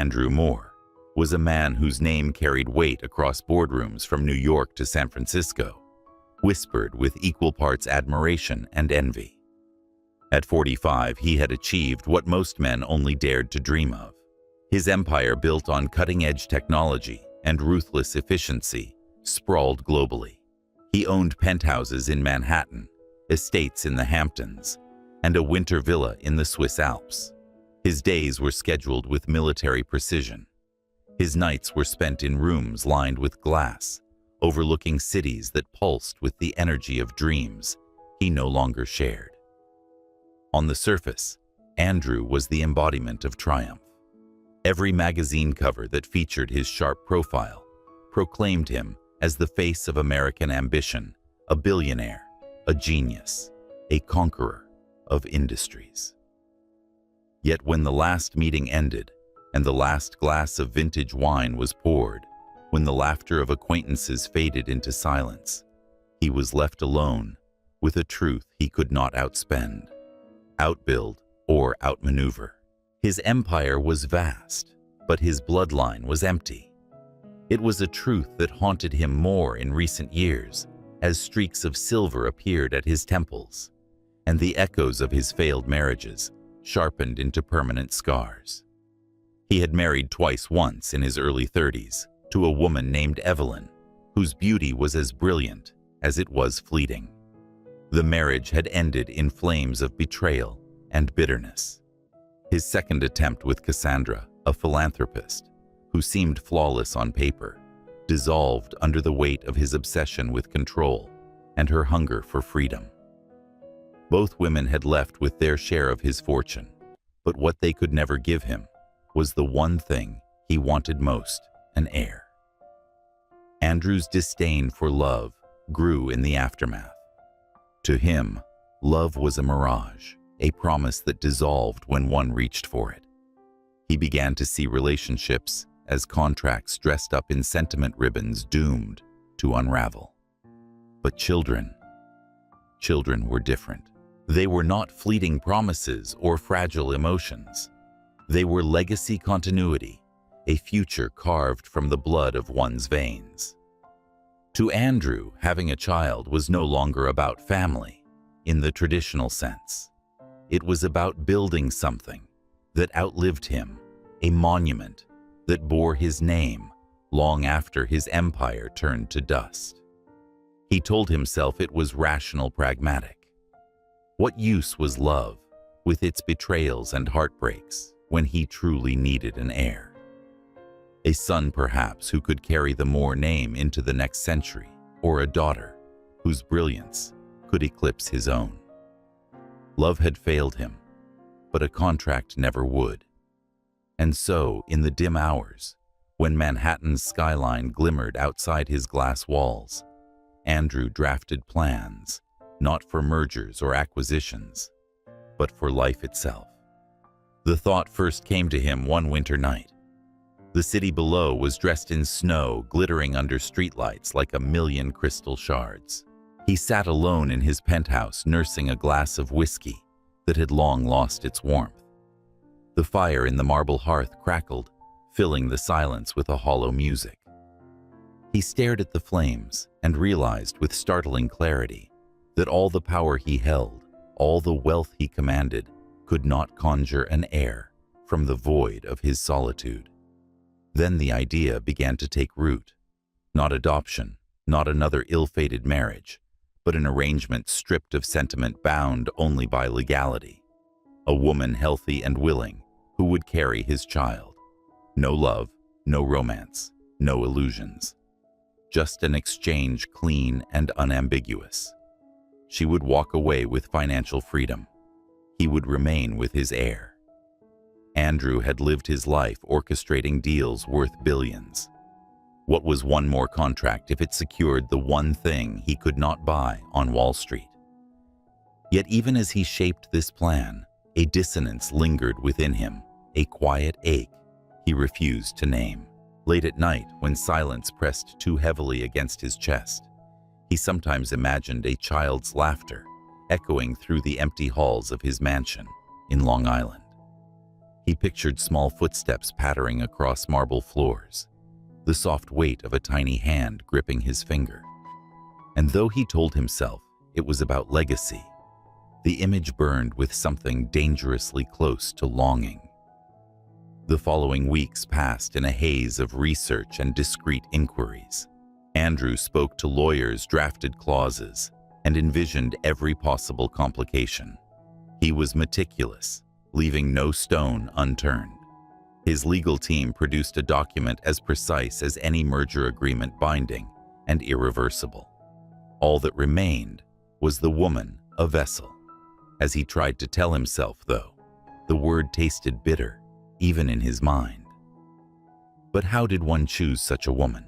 Andrew Moore, was a man whose name carried weight across boardrooms from New York to San Francisco, whispered with equal parts admiration and envy. At 45, he had achieved what most men only dared to dream of. His empire, built on cutting-edge technology and ruthless efficiency, sprawled globally. He owned penthouses in Manhattan, estates in the Hamptons, and a winter villa in the Swiss Alps. His days were scheduled with military precision. His nights were spent in rooms lined with glass, overlooking cities that pulsed with the energy of dreams he no longer shared. On the surface, Andrew was the embodiment of triumph. Every magazine cover that featured his sharp profile proclaimed him as the face of American ambition, a billionaire, a genius, a conqueror of industries. Yet when the last meeting ended and the last glass of vintage wine was poured, when the laughter of acquaintances faded into silence, he was left alone with a truth he could not outspend, outbuild, or outmaneuver. His empire was vast, but his bloodline was empty. It was a truth that haunted him more in recent years, as streaks of silver appeared at his temples, and the echoes of his failed marriages sharpened into permanent scars. He had married twice, once in his early 30s, to a woman named Evelyn, whose beauty was as brilliant as it was fleeting. The marriage had ended in flames of betrayal and bitterness. His second attempt with Cassandra, a philanthropist who seemed flawless on paper, dissolved under the weight of his obsession with control and her hunger for freedom. Both women had left with their share of his fortune, but what they could never give him was the one thing he wanted most, an heir. Andrew's disdain for love grew in the aftermath. To him, love was a mirage, a promise that dissolved when one reached for it. He began to see relationships as contracts dressed up in sentiment ribbons doomed to unravel. But children were different. They were not fleeting promises or fragile emotions. They were legacy continuity, a future carved from the blood of one's veins. To Andrew, having a child was no longer about family in the traditional sense. It was about building something that outlived him, a monument that bore his name long after his empire turned to dust. He told himself it was rational, pragmatic. What use was love, with its betrayals and heartbreaks, when he truly needed an heir? A son, perhaps, who could carry the Moore name into the next century, or a daughter whose brilliance could eclipse his own. Love had failed him, but a contract never would. And so, in the dim hours, when Manhattan's skyline glimmered outside his glass walls, Andrew drafted plans, not for mergers or acquisitions, but for life itself. The thought first came to him one winter night. The city below was dressed in snow, glittering under streetlights like a million crystal shards. He sat alone in his penthouse, nursing a glass of whiskey that had long lost its warmth. The fire in the marble hearth crackled, filling the silence with a hollow music. He stared at the flames and realized with startling clarity that all the power he held, all the wealth he commanded, could not conjure an heir from the void of his solitude. Then the idea began to take root. Not adoption, not another ill-fated marriage, but an arrangement stripped of sentiment, bound only by legality. A woman healthy and willing, who would carry his child. No love, no romance, no illusions. Just an exchange clean and unambiguous. She would walk away with financial freedom. He would remain with his heir. Andrew had lived his life orchestrating deals worth billions. What was one more contract if it secured the one thing he could not buy on Wall Street? Yet even as he shaped this plan, a dissonance lingered within him, a quiet ache he refused to name. Late at night, when silence pressed too heavily against his chest, he sometimes imagined a child's laughter echoing through the empty halls of his mansion in Long Island. He pictured small footsteps pattering across marble floors, the soft weight of a tiny hand gripping his finger. And though he told himself it was about legacy, the image burned with something dangerously close to longing. The following weeks passed in a haze of research and discreet inquiries. Andrew spoke to lawyers, drafted clauses, and envisioned every possible complication. He was meticulous, leaving no stone unturned. His legal team produced a document as precise as any merger agreement, binding and irreversible. All that remained was the woman, a vessel. As he tried to tell himself, though, the word tasted bitter, even in his mind. But how did one choose such a woman?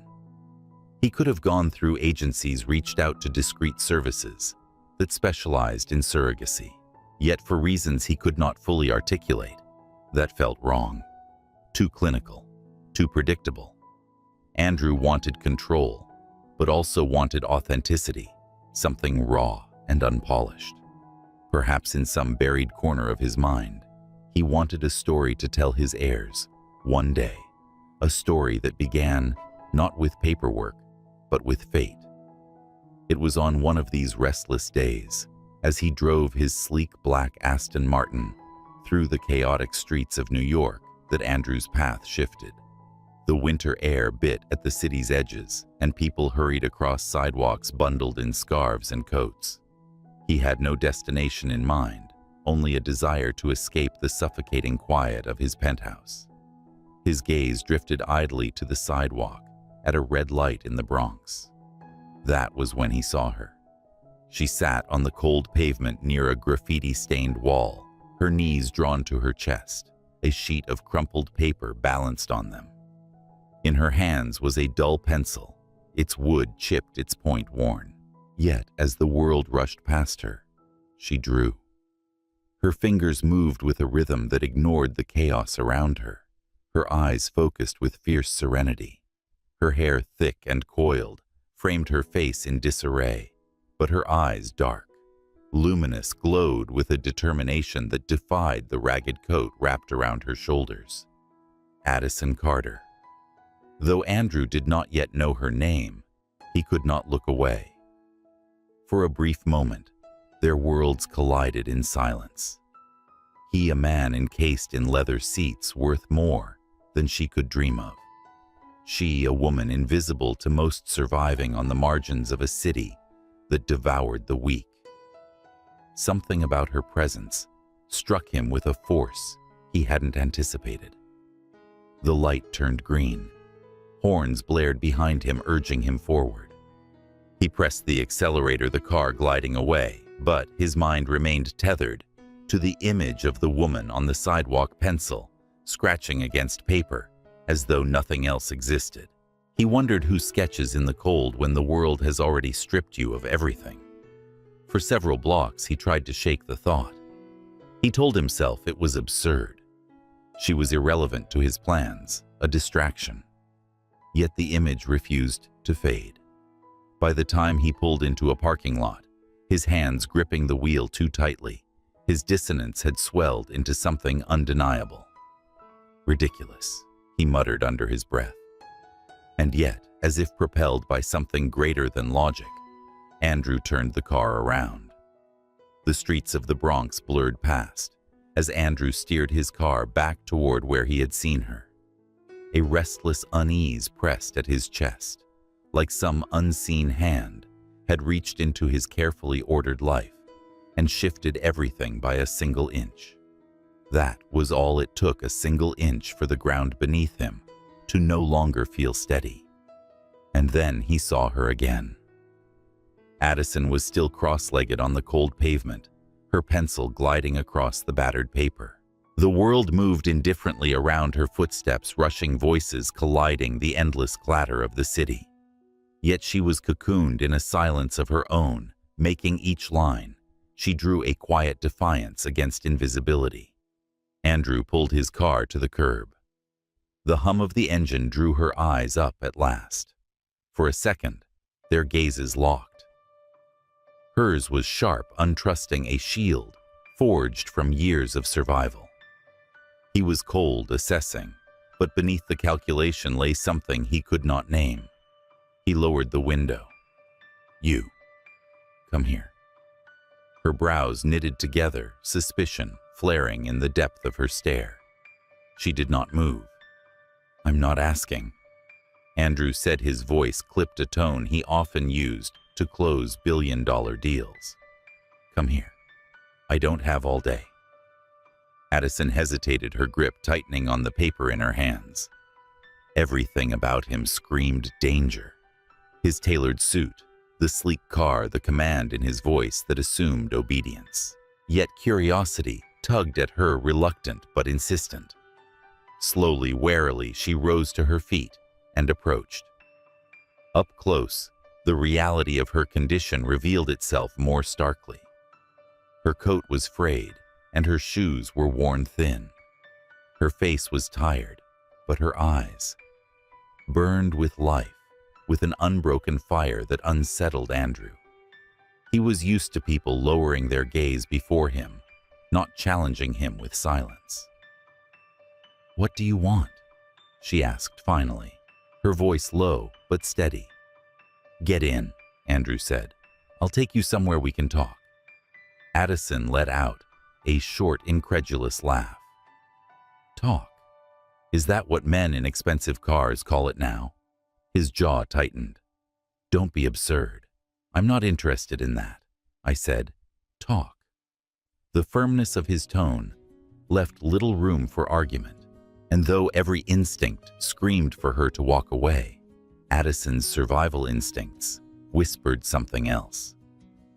He could have gone through agencies, reached out to discreet services that specialized in surrogacy. Yet for reasons he could not fully articulate, that felt wrong. Too clinical, too predictable. Andrew wanted control, but also wanted authenticity, something raw and unpolished. Perhaps in some buried corner of his mind, he wanted a story to tell his heirs, one day. A story that began not with paperwork, but with fate. It was on one of these restless days, as he drove his sleek black Aston Martin through the chaotic streets of New York, that Andrew's path shifted. The winter air bit at the city's edges, and people hurried across sidewalks bundled in scarves and coats. He had no destination in mind, only a desire to escape the suffocating quiet of his penthouse. His gaze drifted idly to the sidewalk at a red light in the Bronx. That was when he saw her. She sat on the cold pavement near a graffiti-stained wall, her knees drawn to her chest, a sheet of crumpled paper balanced on them. In her hands was a dull pencil, its wood chipped, its point worn. Yet, as the world rushed past her, she drew. Her fingers moved with a rhythm that ignored the chaos around her, her eyes focused with fierce serenity. Her hair, thick and coiled, framed her face in disarray, but her eyes, dark, luminous, glowed with a determination that defied the ragged coat wrapped around her shoulders. Addison Carter. Though Andrew did not yet know her name, he could not look away. For a brief moment, their worlds collided in silence. He, a man encased in leather seats, worth more than she could dream of. She, a woman invisible to most, surviving on the margins of a city that devoured the weak. Something about her presence struck him with a force he hadn't anticipated. The light turned green. Horns blared behind him, urging him forward. He pressed the accelerator, the car gliding away, but his mind remained tethered to the image of the woman on the sidewalk, pencil scratching against paper, as though nothing else existed. He wondered who sketches in the cold when the world has already stripped you of everything. For several blocks, he tried to shake the thought. He told himself it was absurd. She was irrelevant to his plans, a distraction. Yet the image refused to fade. By the time he pulled into a parking lot, his hands gripping the wheel too tightly, his dissonance had swelled into something undeniable. Ridiculous, he muttered under his breath. And yet, as if propelled by something greater than logic, Andrew turned the car around. The streets of the Bronx blurred past as Andrew steered his car back toward where he had seen her. A restless unease pressed at his chest, like some unseen hand had reached into his carefully ordered life and shifted everything by a single inch. That was all it took, a single inch for the ground beneath him to no longer feel steady. And then he saw her again. Addison was still cross-legged on the cold pavement, her pencil gliding across the battered paper. The world moved indifferently around her footsteps, rushing voices colliding, the endless clatter of the city. Yet she was cocooned in a silence of her own, making each line. She drew a quiet defiance against invisibility. Andrew pulled his car to the curb. The hum of the engine drew her eyes up at last. For a second, their gazes locked. Hers was sharp, untrusting, a shield forged from years of survival. He was cold, assessing, but beneath the calculation lay something he could not name. He lowered the window. "You, come here." Her brows knitted together, suspicion flaring in the depth of her stare. She did not move. "I'm not asking." Andrew said, his voice clipped a tone he often used to close billion-dollar deals. "Come here. I don't have all day." Addison hesitated, her grip tightening on the paper in her hands. Everything about him screamed danger. His tailored suit, the sleek car, the command in his voice that assumed obedience. Yet curiosity tugged at her, reluctant but insistent. Slowly, warily, she rose to her feet and approached. Up close, the reality of her condition revealed itself more starkly. Her coat was frayed, and her shoes were worn thin. Her face was tired, but her eyes burned with life, with an unbroken fire that unsettled Andrew. He was used to people lowering their gaze before him, not challenging him with silence. "What do you want?" she asked finally, her voice low but steady. "Get in," Andrew said. "I'll take you somewhere we can talk." Addison let out a short, incredulous laugh. "Talk? Is that what men in expensive cars call it now?" His jaw tightened. "Don't be absurd. I'm not interested in that," I said. "Talk." The firmness of his tone left little room for argument, and though every instinct screamed for her to walk away, Addison's survival instincts whispered something else.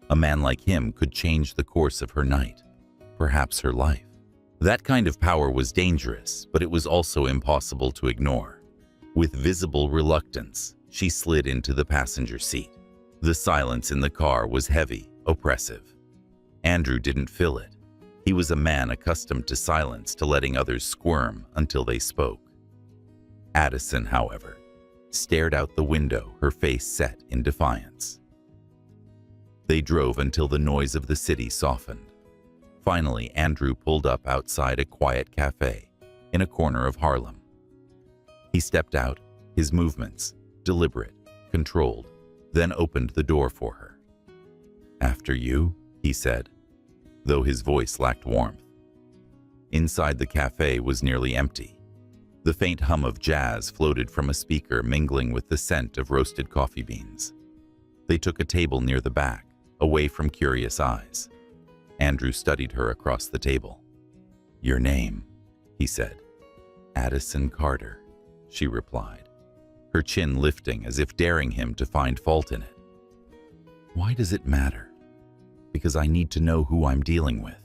A man like him could change the course of her night, perhaps her life. That kind of power was dangerous, but it was also impossible to ignore. With visible reluctance, she slid into the passenger seat. The silence in the car was heavy, oppressive. Andrew didn't feel it. He was a man accustomed to silence, to letting others squirm until they spoke. Addison, however, stared out the window, her face set in defiance. They drove until the noise of the city softened. Finally, Andrew pulled up outside a quiet cafe in a corner of Harlem. He stepped out, his movements deliberate, controlled, then opened the door for her. "After you," he said, though his voice lacked warmth. Inside the cafe was nearly empty. The faint hum of jazz floated from a speaker, mingling with the scent of roasted coffee beans. They took a table near the back, away from curious eyes. Andrew studied her across the table. "Your name," he said. "Addison Carter," she replied, her chin lifting as if daring him to find fault in it. "Why does it matter?" "Because I need to know who I'm dealing with."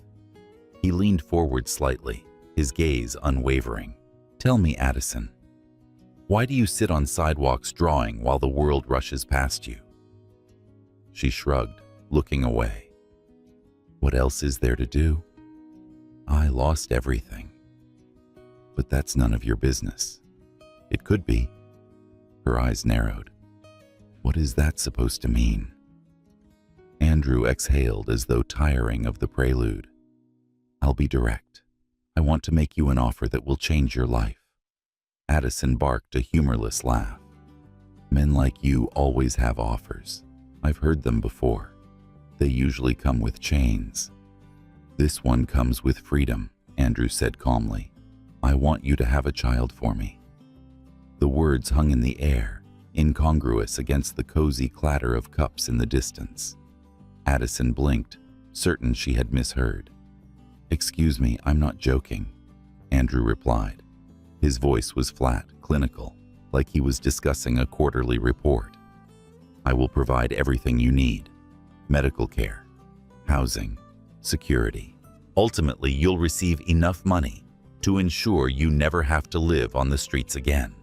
He leaned forward slightly, his gaze unwavering. "Tell me, Addison, why do you sit on sidewalks drawing while the world rushes past you?" She shrugged, looking away. "What else is there to do? I lost everything." "But that's none of your business." "It could be." Her eyes narrowed. "What is that supposed to mean?" Andrew exhaled as though tiring of the prelude. "I'll be direct. I want to make you an offer that will change your life." Addison barked a humorless laugh. "Men like you always have offers. I've heard them before. They usually come with chains." "This one comes with freedom," Andrew said calmly. "I want you to have a child for me." The words hung in the air, incongruous against the cozy clatter of cups in the distance. Addison blinked, certain she had misheard. "Excuse me, I'm not joking," Andrew replied. His voice was flat, clinical, like he was discussing a quarterly report. "I will provide everything you need. Medical care, housing, security. Ultimately, you'll receive enough money to ensure you never have to live on the streets again."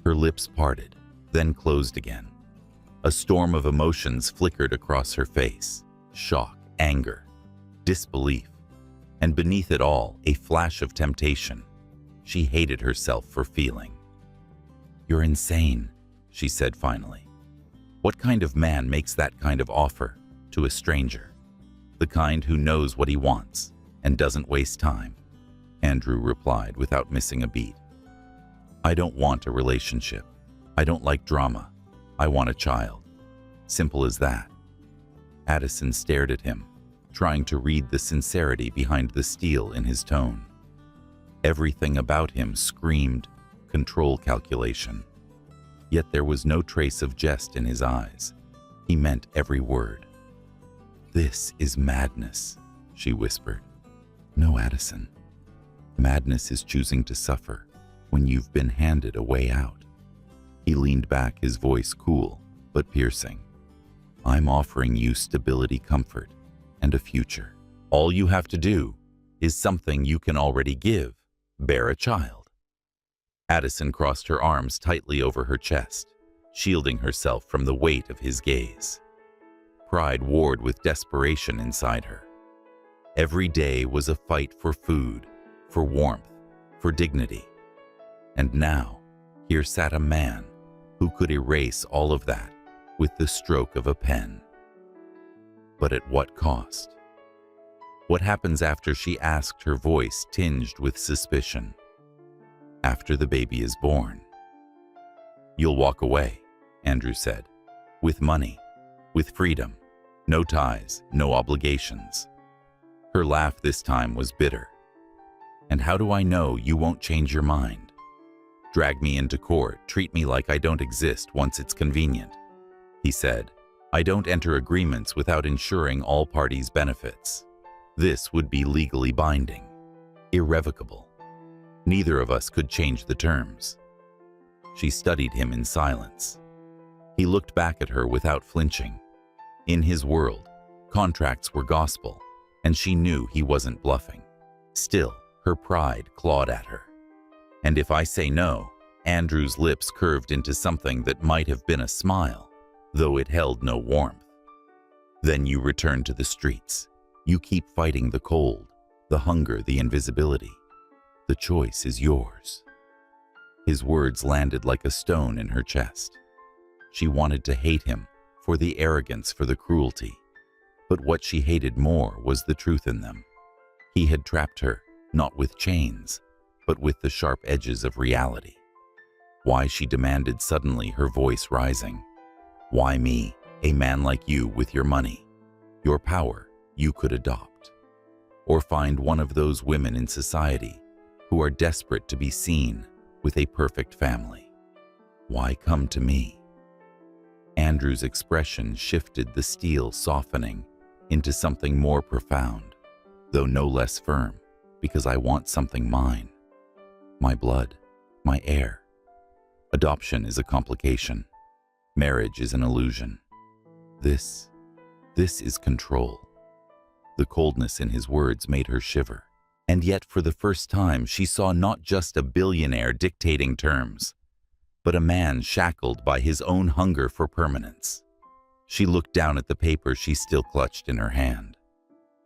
Her lips parted, then closed again. A storm of emotions flickered across her face: shock, anger, disbelief, and beneath it all, a flash of temptation. She hated herself for feeling. "You're insane," she said finally. "What kind of man makes that kind of offer to a stranger? The kind who knows what he wants and doesn't waste time." Andrew replied without missing a beat. I don't want a relationship. I don't like drama. I want a child. Simple as that. Addison stared at him, trying to read the sincerity behind the steel in his tone. Everything about him screamed control calculation. Yet there was no trace of jest in his eyes. He meant every word. This is madness, she whispered. No, Addison. Madness is choosing to suffer when you've been handed a way out. He leaned back, his voice cool but piercing. I'm offering you stability, comfort, and a future. All you have to do is something you can already give: bear a child. Addison crossed her arms tightly over her chest, shielding herself from the weight of his gaze. Pride warred with desperation inside her. Every day was a fight for food, for warmth, for dignity. And now, here sat a man who could erase all of that with the stroke of a pen. But at what cost? What happens after, she asked, her voice tinged with suspicion. After the baby is born. You'll walk away, Andrew said, with money, with freedom, no ties, no obligations. Her laugh this time was bitter. And how do I know you won't change your mind? Drag me into court, treat me like I don't exist once it's convenient. He said, I don't enter agreements without ensuring all parties' benefits. This would be legally binding, irrevocable. Neither of us could change the terms. She studied him in silence. He looked back at her without flinching. In his world, contracts were gospel, and she knew he wasn't bluffing. Still, her pride clawed at her. And if I say no, Andrew's lips curved into something that might have been a smile, though it held no warmth. Then you return to the streets. You keep fighting the cold, the hunger, the invisibility. The choice is yours. His words landed like a stone in her chest. She wanted to hate him for the arrogance, for the cruelty. But what she hated more was the truth in them. He had trapped her, not with chains, but with the sharp edges of reality. Why, she demanded suddenly, her voice rising. Why me, a man like you with your money, your power you could adopt? Or find one of those women in society who are desperate to be seen with a perfect family? Why come to me? Andrew's expression shifted, the steel softening into something more profound, though no less firm, because I want something mine. My blood, my heir. Adoption is a complication. Marriage is an illusion. This is control. The coldness in his words made her shiver. And yet, for the first time, she saw not just a billionaire dictating terms, but a man shackled by his own hunger for permanence. She looked down at the paper she still clutched in her hand,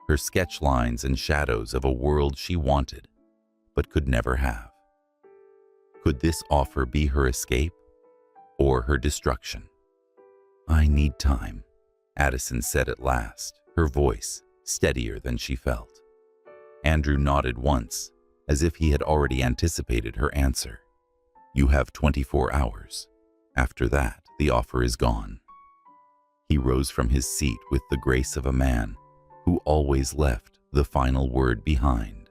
her sketch lines and shadows of a world she wanted, but could never have. Could this offer be her escape or her destruction? I need time, Addison said at last, her voice steadier than she felt. Andrew nodded once, as if he had already anticipated her answer. You have 24 hours. After that, the offer is gone. He rose from his seat with the grace of a man who always left the final word behind.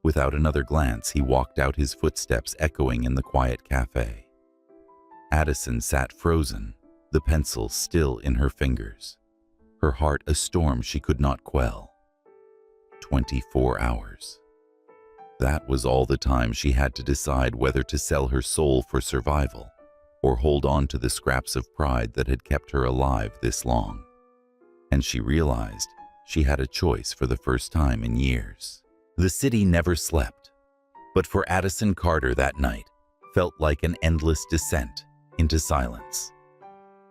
Without another glance, he walked out, his footsteps echoing in the quiet cafe. Addison sat frozen, the pencil still in her fingers, her heart a storm she could not quell. 24 hours. That was all the time she had to decide whether to sell her soul for survival or hold on to the scraps of pride that had kept her alive this long. And she realized she had a choice for the first time in years. The city never slept, but for Addison, Carter that night felt like an endless descent into silence.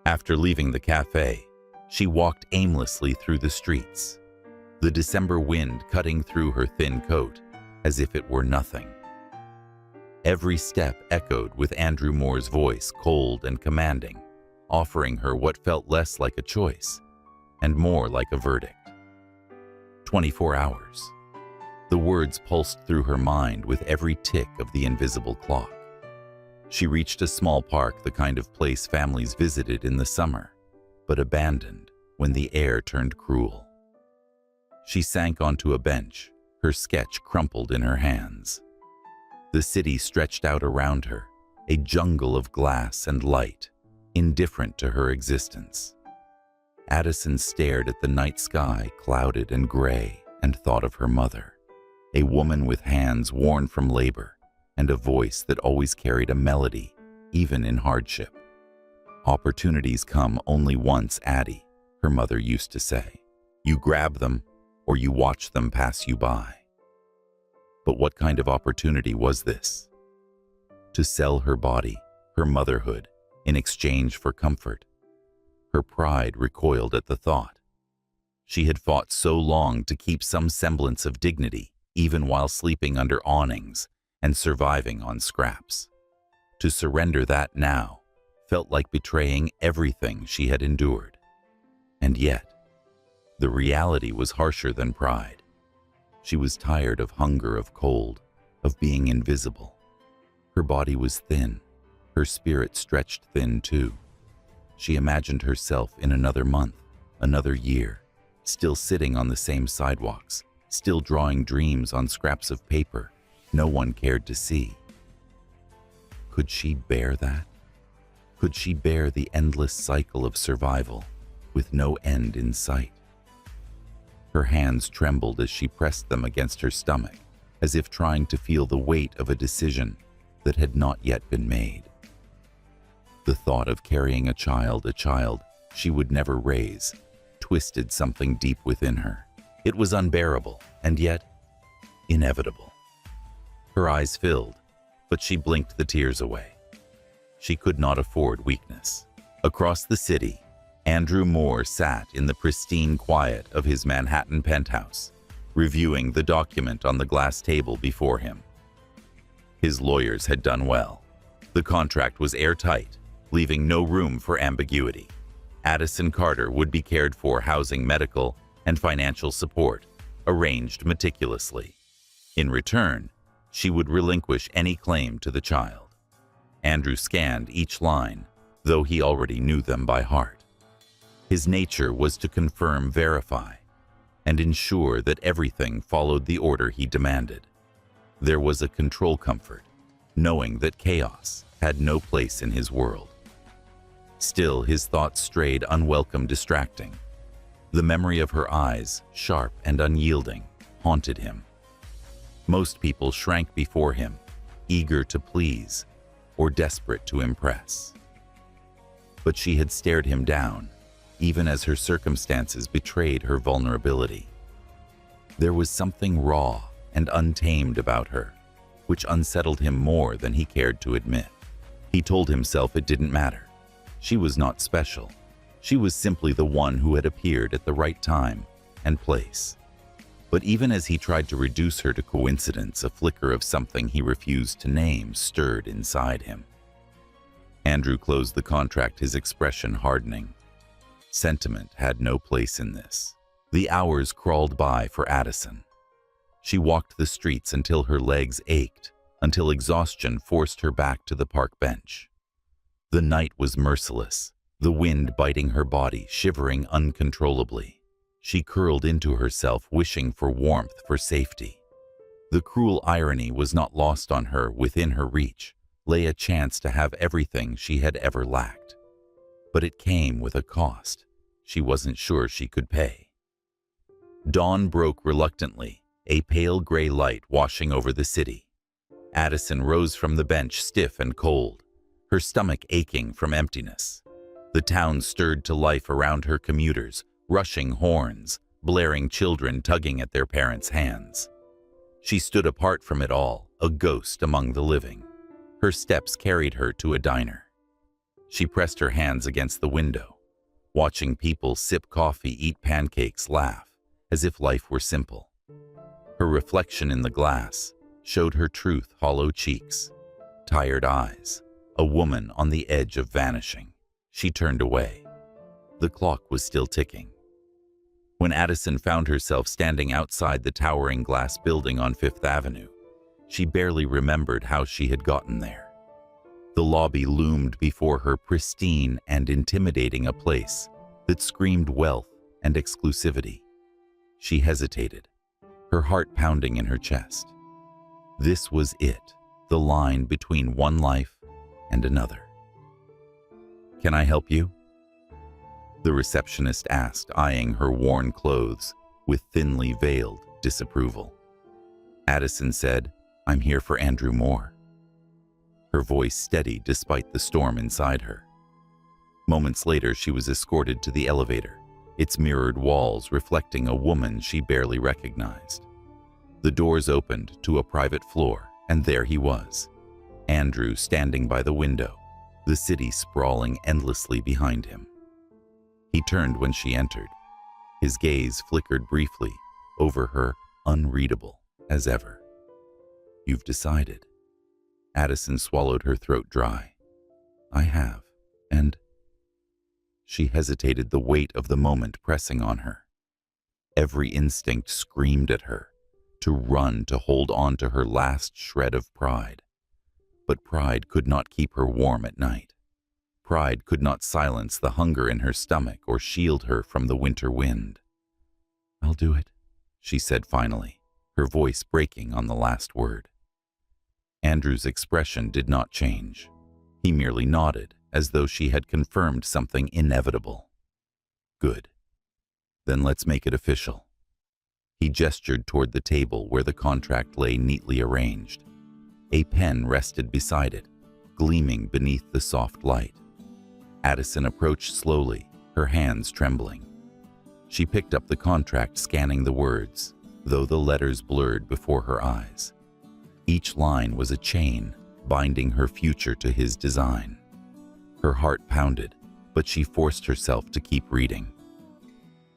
After leaving the cafe, she walked aimlessly through the streets, the December wind cutting through her thin coat as if it were nothing. Every step echoed with Andrew Moore's voice, cold and commanding, offering her what felt less like a choice and more like a verdict. 24 hours. The words pulsed through her mind with every tick of the invisible clock. She reached a small park, the kind of place families visited in the summer, but abandoned when the air turned cruel. She sank onto a bench, her sketch crumpled in her hands. The city stretched out around her, a jungle of glass and light, indifferent to her existence. Addison stared at the night sky, clouded and gray, and thought of her mother, a woman with hands worn from labor and a voice that always carried a melody, even in hardship. "Opportunities come only once, Addie," her mother used to say. "You grab them, or you watch them pass you by." But what kind of opportunity was this? To sell her body, her motherhood, in exchange for comfort. Her pride recoiled at the thought. She had fought so long to keep some semblance of dignity, even while sleeping under awnings and surviving on scraps. To surrender that now felt like betraying everything she had endured. And yet, the reality was harsher than pride. She was tired of hunger, of cold, of being invisible. Her body was thin, her spirit stretched thin too. She imagined herself in another month, another year, still sitting on the same sidewalks, still drawing dreams on scraps of paper no one cared to see. Could she bear that? Could she bear the endless cycle of survival with no end in sight? Her hands trembled as she pressed them against her stomach, as if trying to feel the weight of a decision that had not yet been made. The thought of carrying a child she would never raise, twisted something deep within her. It was unbearable, and yet inevitable. Her eyes filled, but she blinked the tears away. She could not afford weakness. Across the city, Andrew Moore sat in the pristine quiet of his Manhattan penthouse, reviewing the document on the glass table before him. His lawyers had done well. The contract was airtight, leaving no room for ambiguity. Addison Carter would be cared for, housing, medical, and financial support, arranged meticulously. In return, she would relinquish any claim to the child. Andrew scanned each line, though he already knew them by heart. His nature was to confirm, verify, and ensure that everything followed the order he demanded. There was a control comfort, knowing that chaos had no place in his world. Still, his thoughts strayed, unwelcome, distracting. The memory of her eyes, sharp and unyielding, haunted him. Most people shrank before him, eager to please or desperate to impress. But she had stared him down, even as her circumstances betrayed her vulnerability. There was something raw and untamed about her, which unsettled him more than he cared to admit. He told himself it didn't matter. She was not special. She was simply the one who had appeared at the right time and place. But even as he tried to reduce her to coincidence, a flicker of something he refused to name stirred inside him. Andrew closed the contract, his expression hardening. Sentiment had no place in this. The hours crawled by for Addison. She walked the streets until her legs ached, until exhaustion forced her back to the park bench. The night was merciless, the wind biting her body, shivering uncontrollably. She curled into herself, wishing for warmth, for safety. The cruel irony was not lost on her. Within her reach lay a chance to have everything she had ever lacked. But it came with a cost she wasn't sure she could pay. Dawn broke reluctantly, a pale gray light washing over the city. Addison rose from the bench, stiff and cold, her stomach aching from emptiness. The town stirred to life around her, commuters, rushing horns, blaring children tugging at their parents' hands. She stood apart from it all, a ghost among the living. Her steps carried her to a diner. She pressed her hands against the window, watching people sip coffee, eat pancakes, laugh, as if life were simple. Her reflection in the glass showed her truth, hollow cheeks, tired eyes, a woman on the edge of vanishing. She turned away. The clock was still ticking. When Addison found herself standing outside the towering glass building on Fifth Avenue, she barely remembered how she had gotten there. The lobby loomed before her, pristine and intimidating, a place that screamed wealth and exclusivity. She hesitated, her heart pounding in her chest. This was it, the line between one life and another. "Can I help you?" the receptionist asked, eyeing her worn clothes with thinly veiled disapproval. Addison said, "I'm here for Andrew Moore." Her voice steady despite the storm inside her. Moments later, she was escorted to the elevator, its mirrored walls reflecting a woman she barely recognized. The doors opened to a private floor, and there he was, Andrew standing by the window, the city sprawling endlessly behind him. He turned when she entered. His gaze flickered briefly over her, unreadable as ever. "You've decided." Addison swallowed her throat dry. "I have, and..." She hesitated, the weight of the moment pressing on her. Every instinct screamed at her to run, to hold on to her last shred of pride. But pride could not keep her warm at night. Pride could not silence the hunger in her stomach or shield her from the winter wind. "I'll do it," she said finally, her voice breaking on the last word. Andrew's expression did not change. He merely nodded, as though she had confirmed something inevitable. "Good. Then let's make it official." He gestured toward the table where the contract lay neatly arranged. A pen rested beside it, gleaming beneath the soft light. Addison approached slowly, her hands trembling. She picked up the contract, scanning the words, though the letters blurred before her eyes. Each line was a chain, binding her future to his design. Her heart pounded, but she forced herself to keep reading.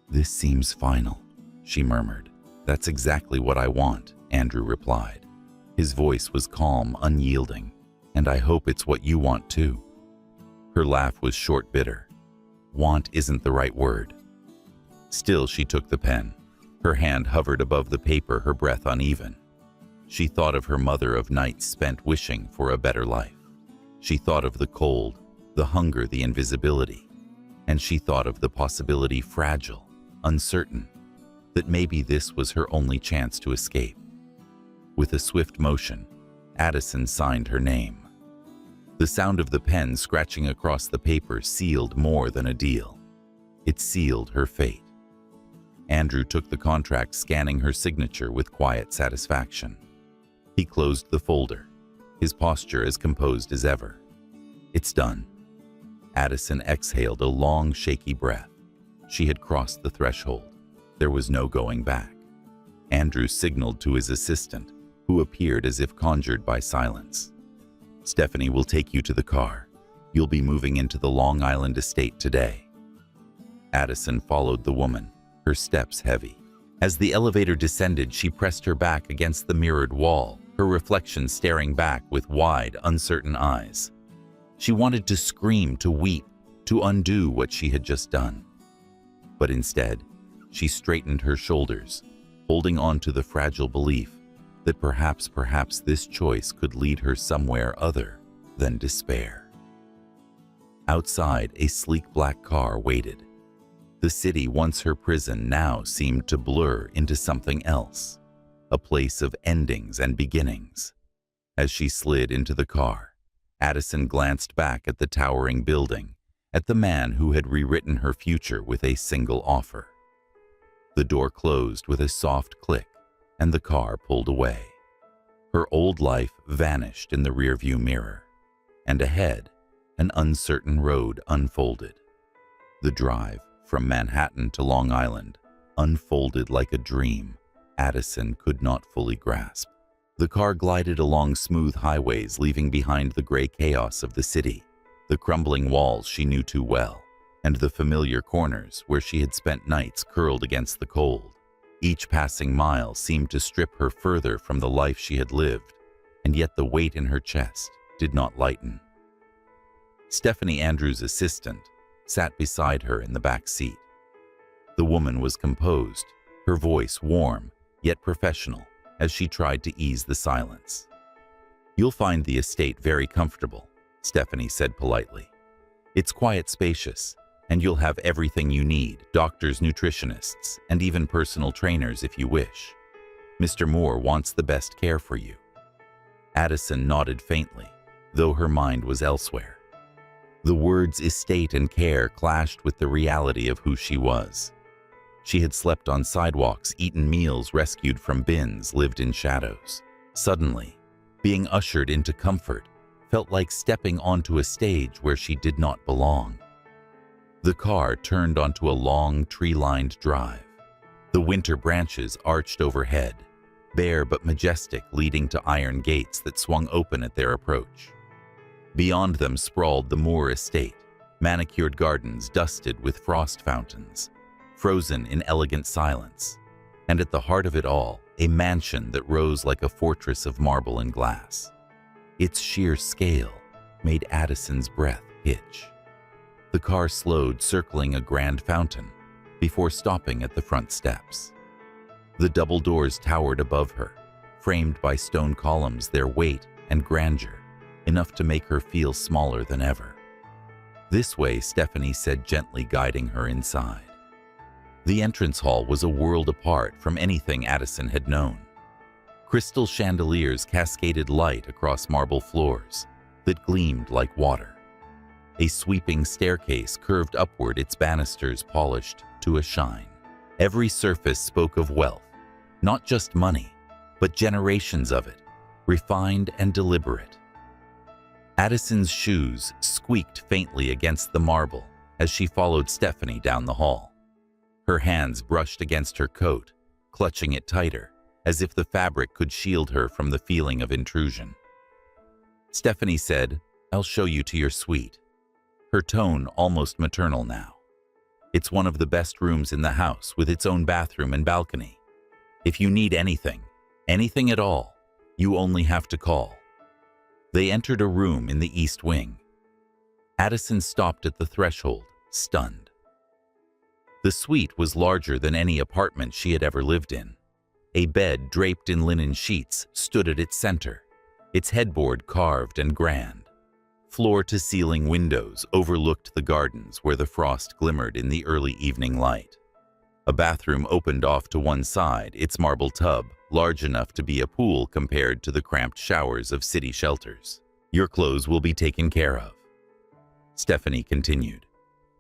"This seems final," she murmured. "That's exactly what I want," Andrew replied. His voice was calm, unyielding. "And I hope it's what you want too." Her laugh was short, bitter. "Want isn't the right word." Still, she took the pen. Her hand hovered above the paper, her breath uneven. She thought of her mother, of nights spent wishing for a better life. She thought of the cold, the hunger, the invisibility. And she thought of the possibility, fragile, uncertain, that maybe this was her only chance to escape. With a swift motion, Addison signed her name. The sound of the pen scratching across the paper sealed more than a deal. It sealed her fate. Andrew took the contract, scanning her signature with quiet satisfaction. He closed the folder, his posture as composed as ever. "It's done." Addison exhaled a long, shaky breath. She had crossed the threshold. There was no going back. Andrew signaled to his assistant, who appeared as if conjured by silence. "Stephanie will take you to the car. You'll be moving into the Long Island estate today." Addison followed the woman, her steps heavy. As the elevator descended, she pressed her back against the mirrored wall, her reflection staring back with wide, uncertain eyes. She wanted to scream, to weep, to undo what she had just done. But instead, she straightened her shoulders, holding on to the fragile belief that perhaps this choice could lead her somewhere other than despair. Outside, a sleek black car waited. The city, once her prison, now seemed to blur into something else, a place of endings and beginnings. As she slid into the car, Addison glanced back at the towering building, at the man who had rewritten her future with a single offer. The door closed with a soft click, and the car pulled away. Her old life vanished in the rearview mirror, and ahead, an uncertain road unfolded. The drive from Manhattan to Long Island unfolded like a dream Addison could not fully grasp. The car glided along smooth highways, leaving behind the gray chaos of the city, the crumbling walls she knew too well, and the familiar corners where she had spent nights curled against the cold. Each passing mile seemed to strip her further from the life she had lived, and yet the weight in her chest did not lighten. Stephanie, Andrew's assistant, sat beside her in the back seat. The woman was composed, her voice warm, yet professional, as she tried to ease the silence. "You'll find the estate very comfortable," Stephanie said politely. "It's quite spacious, and you'll have everything you need, doctors, nutritionists, and even personal trainers if you wish. Mr. Moore wants the best care for you." Addison nodded faintly, though her mind was elsewhere. The words estate and care clashed with the reality of who she was. She had slept on sidewalks, eaten meals rescued from bins, lived in shadows. Suddenly, being ushered into comfort felt like stepping onto a stage where she did not belong. The car turned onto a long, tree-lined drive. The winter branches arched overhead, bare but majestic, leading to iron gates that swung open at their approach. Beyond them sprawled the Moore estate, manicured gardens dusted with frost fountains, frozen in elegant silence, and at the heart of it all, a mansion that rose like a fortress of marble and glass. Its sheer scale made Addison's breath hitch. The car slowed, circling a grand fountain, before stopping at the front steps. The double doors towered above her, framed by stone columns, their weight and grandeur enough to make her feel smaller than ever. "This way," Stephanie said, gently guiding her inside. The entrance hall was a world apart from anything Addison had known. Crystal chandeliers cascaded light across marble floors that gleamed like water. A sweeping staircase curved upward, its banisters polished to a shine. Every surface spoke of wealth, not just money, but generations of it, refined and deliberate. Addison's shoes squeaked faintly against the marble as she followed Stephanie down the hall. Her hands brushed against her coat, clutching it tighter, as if the fabric could shield her from the feeling of intrusion. Stephanie said, "I'll show you to your suite," her tone almost maternal now. "It's one of the best rooms in the house, with its own bathroom and balcony. If you need anything at all, you only have to call." They entered a room in the east wing. Addison stopped at the threshold, stunned. The suite was larger than any apartment she had ever lived in. A bed draped in linen sheets stood at its center, its headboard carved and grand. Floor-to-ceiling windows overlooked the gardens where the frost glimmered in the early evening light. A bathroom opened off to one side, its marble tub large enough to be a pool compared to the cramped showers of city shelters. "Your clothes will be taken care of," Stephanie continued.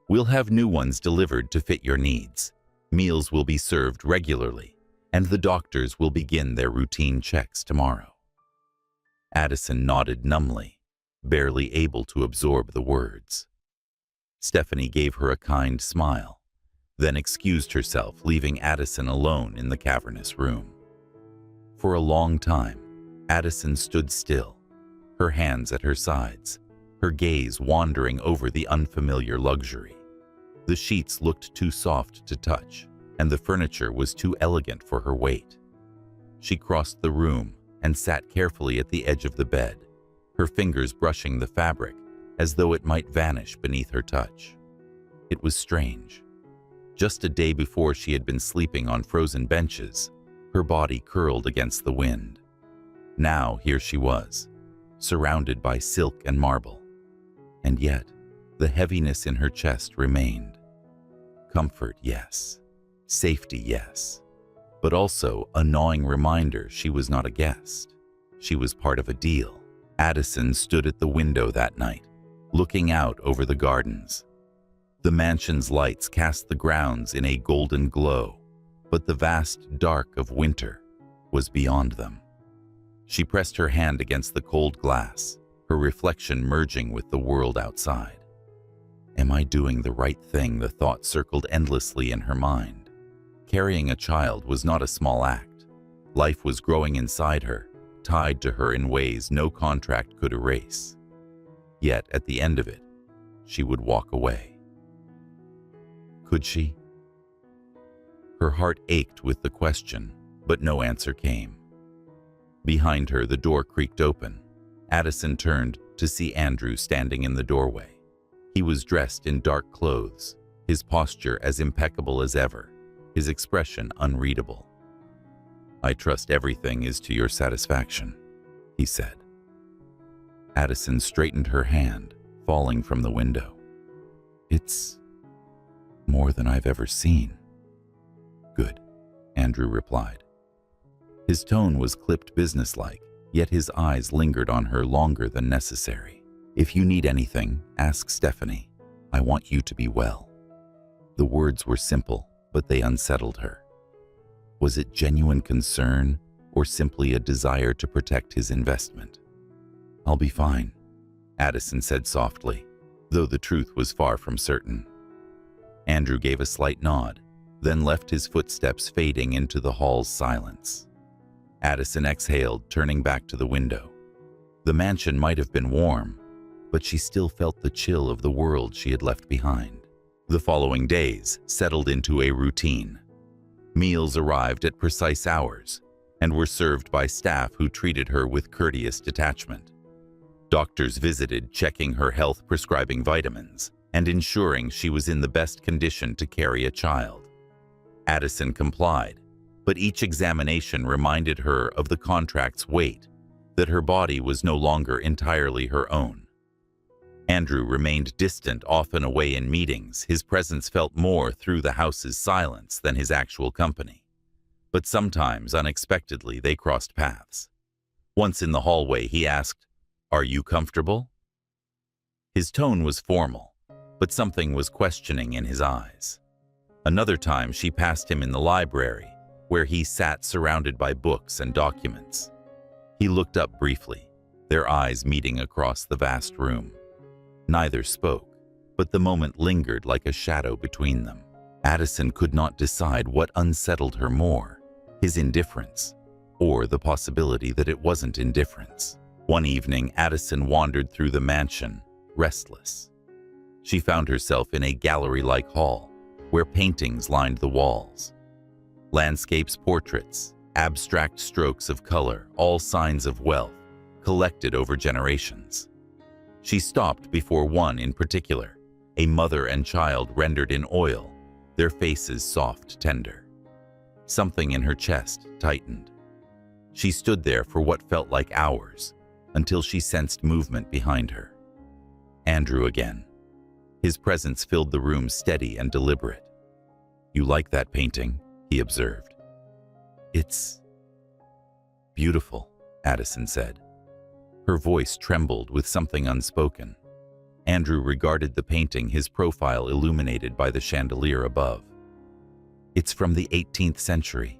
"We'll have new ones delivered to fit your needs. Meals will be served regularly, and the doctors will begin their routine checks tomorrow." Addison nodded numbly, barely able to absorb the words. Stephanie gave her a kind smile, then excused herself, leaving Addison alone in the cavernous room. For a long time, Addison stood still, her hands at her sides, her gaze wandering over the unfamiliar luxury. The sheets looked too soft to touch, and the furniture was too elegant for her weight. She crossed the room and sat carefully at the edge of the bed, her fingers brushing the fabric as though it might vanish beneath her touch. It was strange. Just a day before she had been sleeping on frozen benches, her body curled against the wind. Now here she was, surrounded by silk and marble. And yet, the heaviness in her chest remained. Comfort, yes. Safety, yes. But also a gnawing reminder she was not a guest. She was part of a deal. Addison stood at the window that night, looking out over the gardens. The mansion's lights cast the grounds in a golden glow, but the vast dark of winter was beyond them. She pressed her hand against the cold glass, her reflection merging with the world outside. Am I doing the right thing? The thought circled endlessly in her mind. Carrying a child was not a small act. Life was growing inside her, tied to her in ways no contract could erase. Yet, at the end of it, she would walk away. Could she? Her heart ached with the question, but no answer came. Behind her, the door creaked open. Addison turned to see Andrew standing in the doorway. He was dressed in dark clothes, his posture as impeccable as ever, his expression unreadable. "I trust everything is to your satisfaction," he said. Addison straightened her hand, falling from the window. "It's more than I've ever seen." "Good," Andrew replied. His tone was clipped businesslike, yet his eyes lingered on her longer than necessary. "If you need anything, ask Stephanie. I want you to be well." The words were simple, but they unsettled her. Was it genuine concern or simply a desire to protect his investment? "I'll be fine," Addison said softly, though the truth was far from certain. Andrew gave a slight nod, then left his footsteps fading into the hall's silence. Addison exhaled, turning back to the window. The mansion might have been warm, but she still felt the chill of the world she had left behind. The following days settled into a routine. Meals arrived at precise hours and were served by staff who treated her with courteous detachment. Doctors visited, checking her health, prescribing vitamins, and ensuring she was in the best condition to carry a child. Addison complied, but each examination reminded her of the contract's weight, that her body was no longer entirely her own. Andrew remained distant, often away in meetings. His presence felt more through the house's silence than his actual company. But sometimes, unexpectedly, they crossed paths. Once in the hallway, he asked, "Are you comfortable?" His tone was formal, but something was questioning in his eyes. Another time, she passed him in the library, where he sat surrounded by books and documents. He looked up briefly, their eyes meeting across the vast room. Neither spoke, but the moment lingered like a shadow between them. Addison could not decide what unsettled her more, his indifference, or the possibility that it wasn't indifference. One evening, Addison wandered through the mansion, restless. She found herself in a gallery-like hall, where paintings lined the walls. Landscapes, portraits, abstract strokes of color, all signs of wealth, collected over generations. She stopped before one in particular, a mother and child rendered in oil, their faces soft, tender. Something in her chest tightened. She stood there for what felt like hours, until she sensed movement behind her. Andrew again. His presence filled the room, steady and deliberate. "You like that painting?" he observed. "It's beautiful," Addison said. Her voice trembled with something unspoken. Andrew regarded the painting, his profile illuminated by the chandelier above. "It's from the 18th century,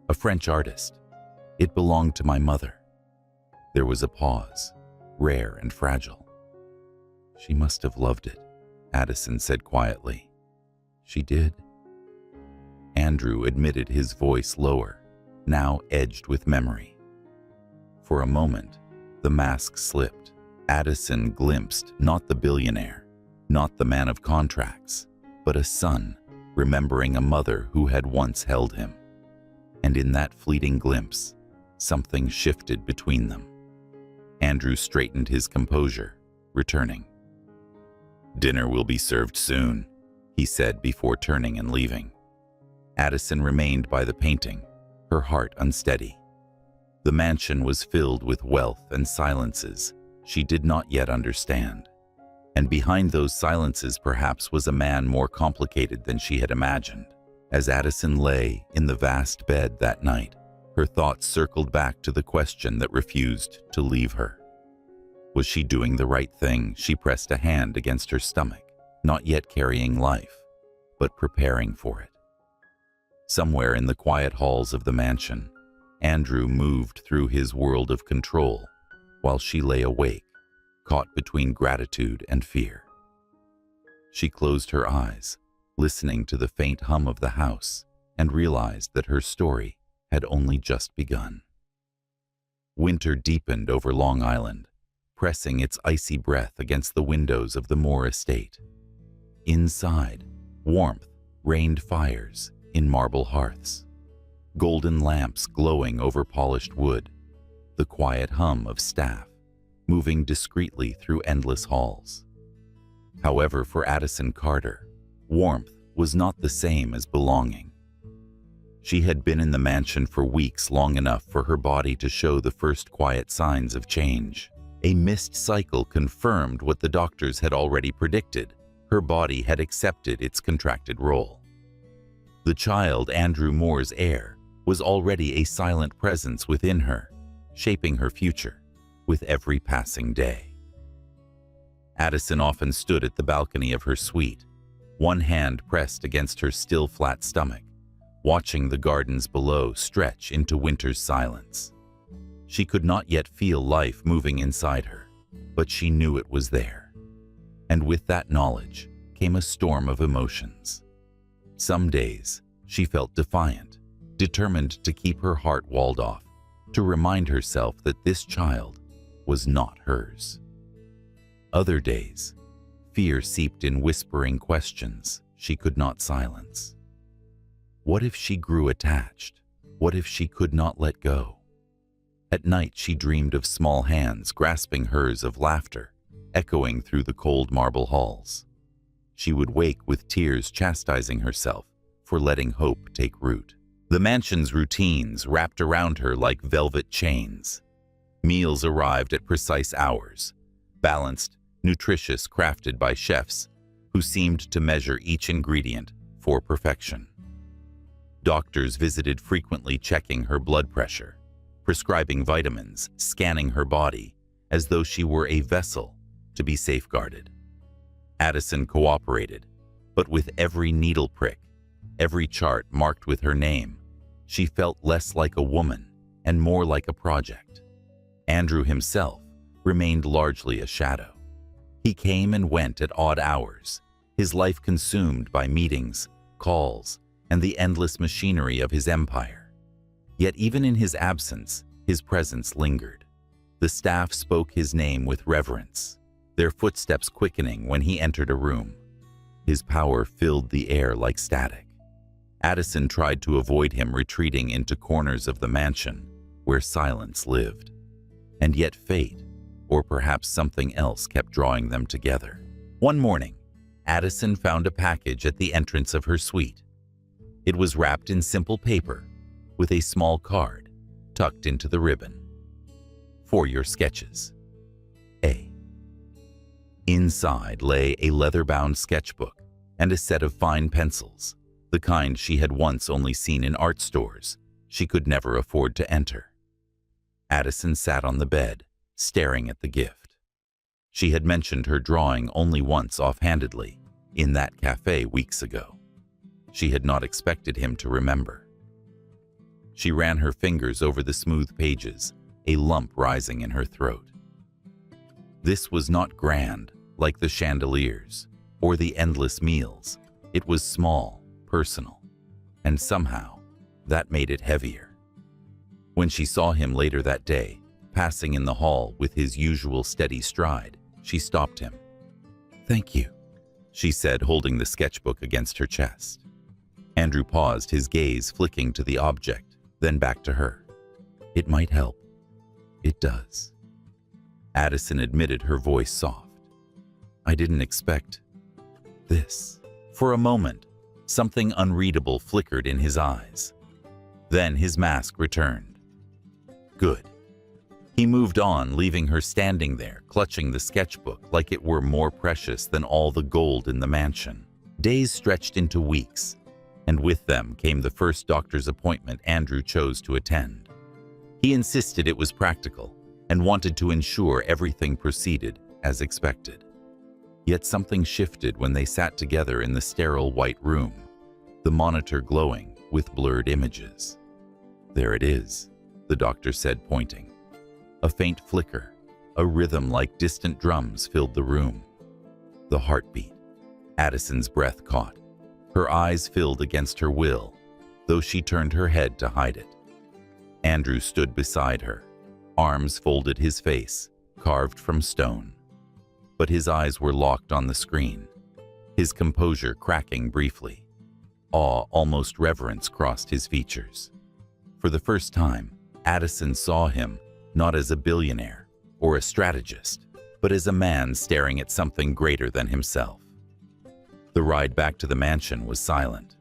a French artist. It belonged to my mother." There was a pause, rare and fragile. "She must have loved it," Addison said quietly. "She did." Andrew admitted, his voice lower, now edged with memory. For a moment, the mask slipped. Addison glimpsed not the billionaire, not the man of contracts, but a son remembering a mother who had once held him. And in that fleeting glimpse, something shifted between them. Andrew straightened his composure, returning. "Dinner will be served soon," he said before turning and leaving. Addison remained by the painting, her heart unsteady. The mansion was filled with wealth and silences she did not yet understand. And behind those silences perhaps was a man more complicated than she had imagined. As Addison lay in the vast bed that night, her thoughts circled back to the question that refused to leave her. Was she doing the right thing? She pressed a hand against her stomach, not yet carrying life, but preparing for it. Somewhere in the quiet halls of the mansion, Andrew moved through his world of control, while she lay awake, caught between gratitude and fear. She closed her eyes, listening to the faint hum of the house, and realized that her story had only just begun. Winter deepened over Long Island, pressing its icy breath against the windows of the Moore estate. Inside, warmth rained fires in marble hearths, golden lamps glowing over polished wood, the quiet hum of staff moving discreetly through endless halls. However, for Addison Carter, warmth was not the same as belonging. She had been in the mansion for weeks, long enough for her body to show the first quiet signs of change. A missed cycle confirmed what the doctors had already predicted. Her body had accepted its contracted role. The child, Andrew Moore's heir, was already a silent presence within her, shaping her future with every passing day. Addison often stood at the balcony of her suite, one hand pressed against her still flat stomach, watching the gardens below stretch into winter's silence. She could not yet feel life moving inside her, but she knew it was there. And with that knowledge came a storm of emotions. Some days, she felt defiant, determined to keep her heart walled off, to remind herself that this child was not hers. Other days, fear seeped in, whispering questions she could not silence. What if she grew attached? What if she could not let go? At night, she dreamed of small hands grasping hers, of laughter echoing through the cold marble halls. She would wake with tears, chastising herself for letting hope take root. The mansion's routines wrapped around her like velvet chains. Meals arrived at precise hours, balanced, nutritious, crafted by chefs who seemed to measure each ingredient for perfection. Doctors visited frequently, checking her blood pressure, prescribing vitamins, scanning her body as though she were a vessel to be safeguarded. Addison cooperated, but with every needle prick, every chart marked with her name, she felt less like a woman and more like a project. Andrew himself remained largely a shadow. He came and went at odd hours, his life consumed by meetings, calls, and the endless machinery of his empire. Yet even in his absence, his presence lingered. The staff spoke his name with reverence, their footsteps quickening when he entered a room. His power filled the air like static. Addison tried to avoid him, retreating into corners of the mansion where silence lived. And yet fate, or perhaps something else, kept drawing them together. One morning, Addison found a package at the entrance of her suite. It was wrapped in simple paper, with a small card tucked into the ribbon. For your sketches. A. Inside lay a leather-bound sketchbook and a set of fine pencils, the kind she had once only seen in art stores she could never afford to enter. Addison sat on the bed, staring at the gift. She had mentioned her drawing only once offhandedly, in that cafe weeks ago. She had not expected him to remember. She ran her fingers over the smooth pages, a lump rising in her throat. This was not grand, like the chandeliers, or the endless meals. It was small, personal, and somehow, that made it heavier. When she saw him later that day, passing in the hall with his usual steady stride, she stopped him. "Thank you," she said, holding the sketchbook against her chest. Andrew paused, his gaze flicking to the object, then back to her. "It might help." "It does." Addison admitted, her voice soft. "I didn't expect this." For a moment, something unreadable flickered in his eyes. Then his mask returned. Good. He moved on, leaving her standing there, clutching the sketchbook like it were more precious than all the gold in the mansion. Days stretched into weeks, and with them came the first doctor's appointment Andrew chose to attend. He insisted it was practical and wanted to ensure everything proceeded as expected. Yet something shifted when they sat together in the sterile white room, the monitor glowing with blurred images. "There it is," the doctor said, pointing. A faint flicker, a rhythm like distant drums filled the room. The heartbeat. Addison's breath caught. Her eyes filled against her will, though she turned her head to hide it. Andrew stood beside her, arms folded, his face carved from stone. But his eyes were locked on the screen, his composure cracking briefly. Awe, almost reverence, crossed his features. For the first time, Addison saw him not as a billionaire or a strategist, but as a man staring at something greater than himself. The ride back to the mansion was silent.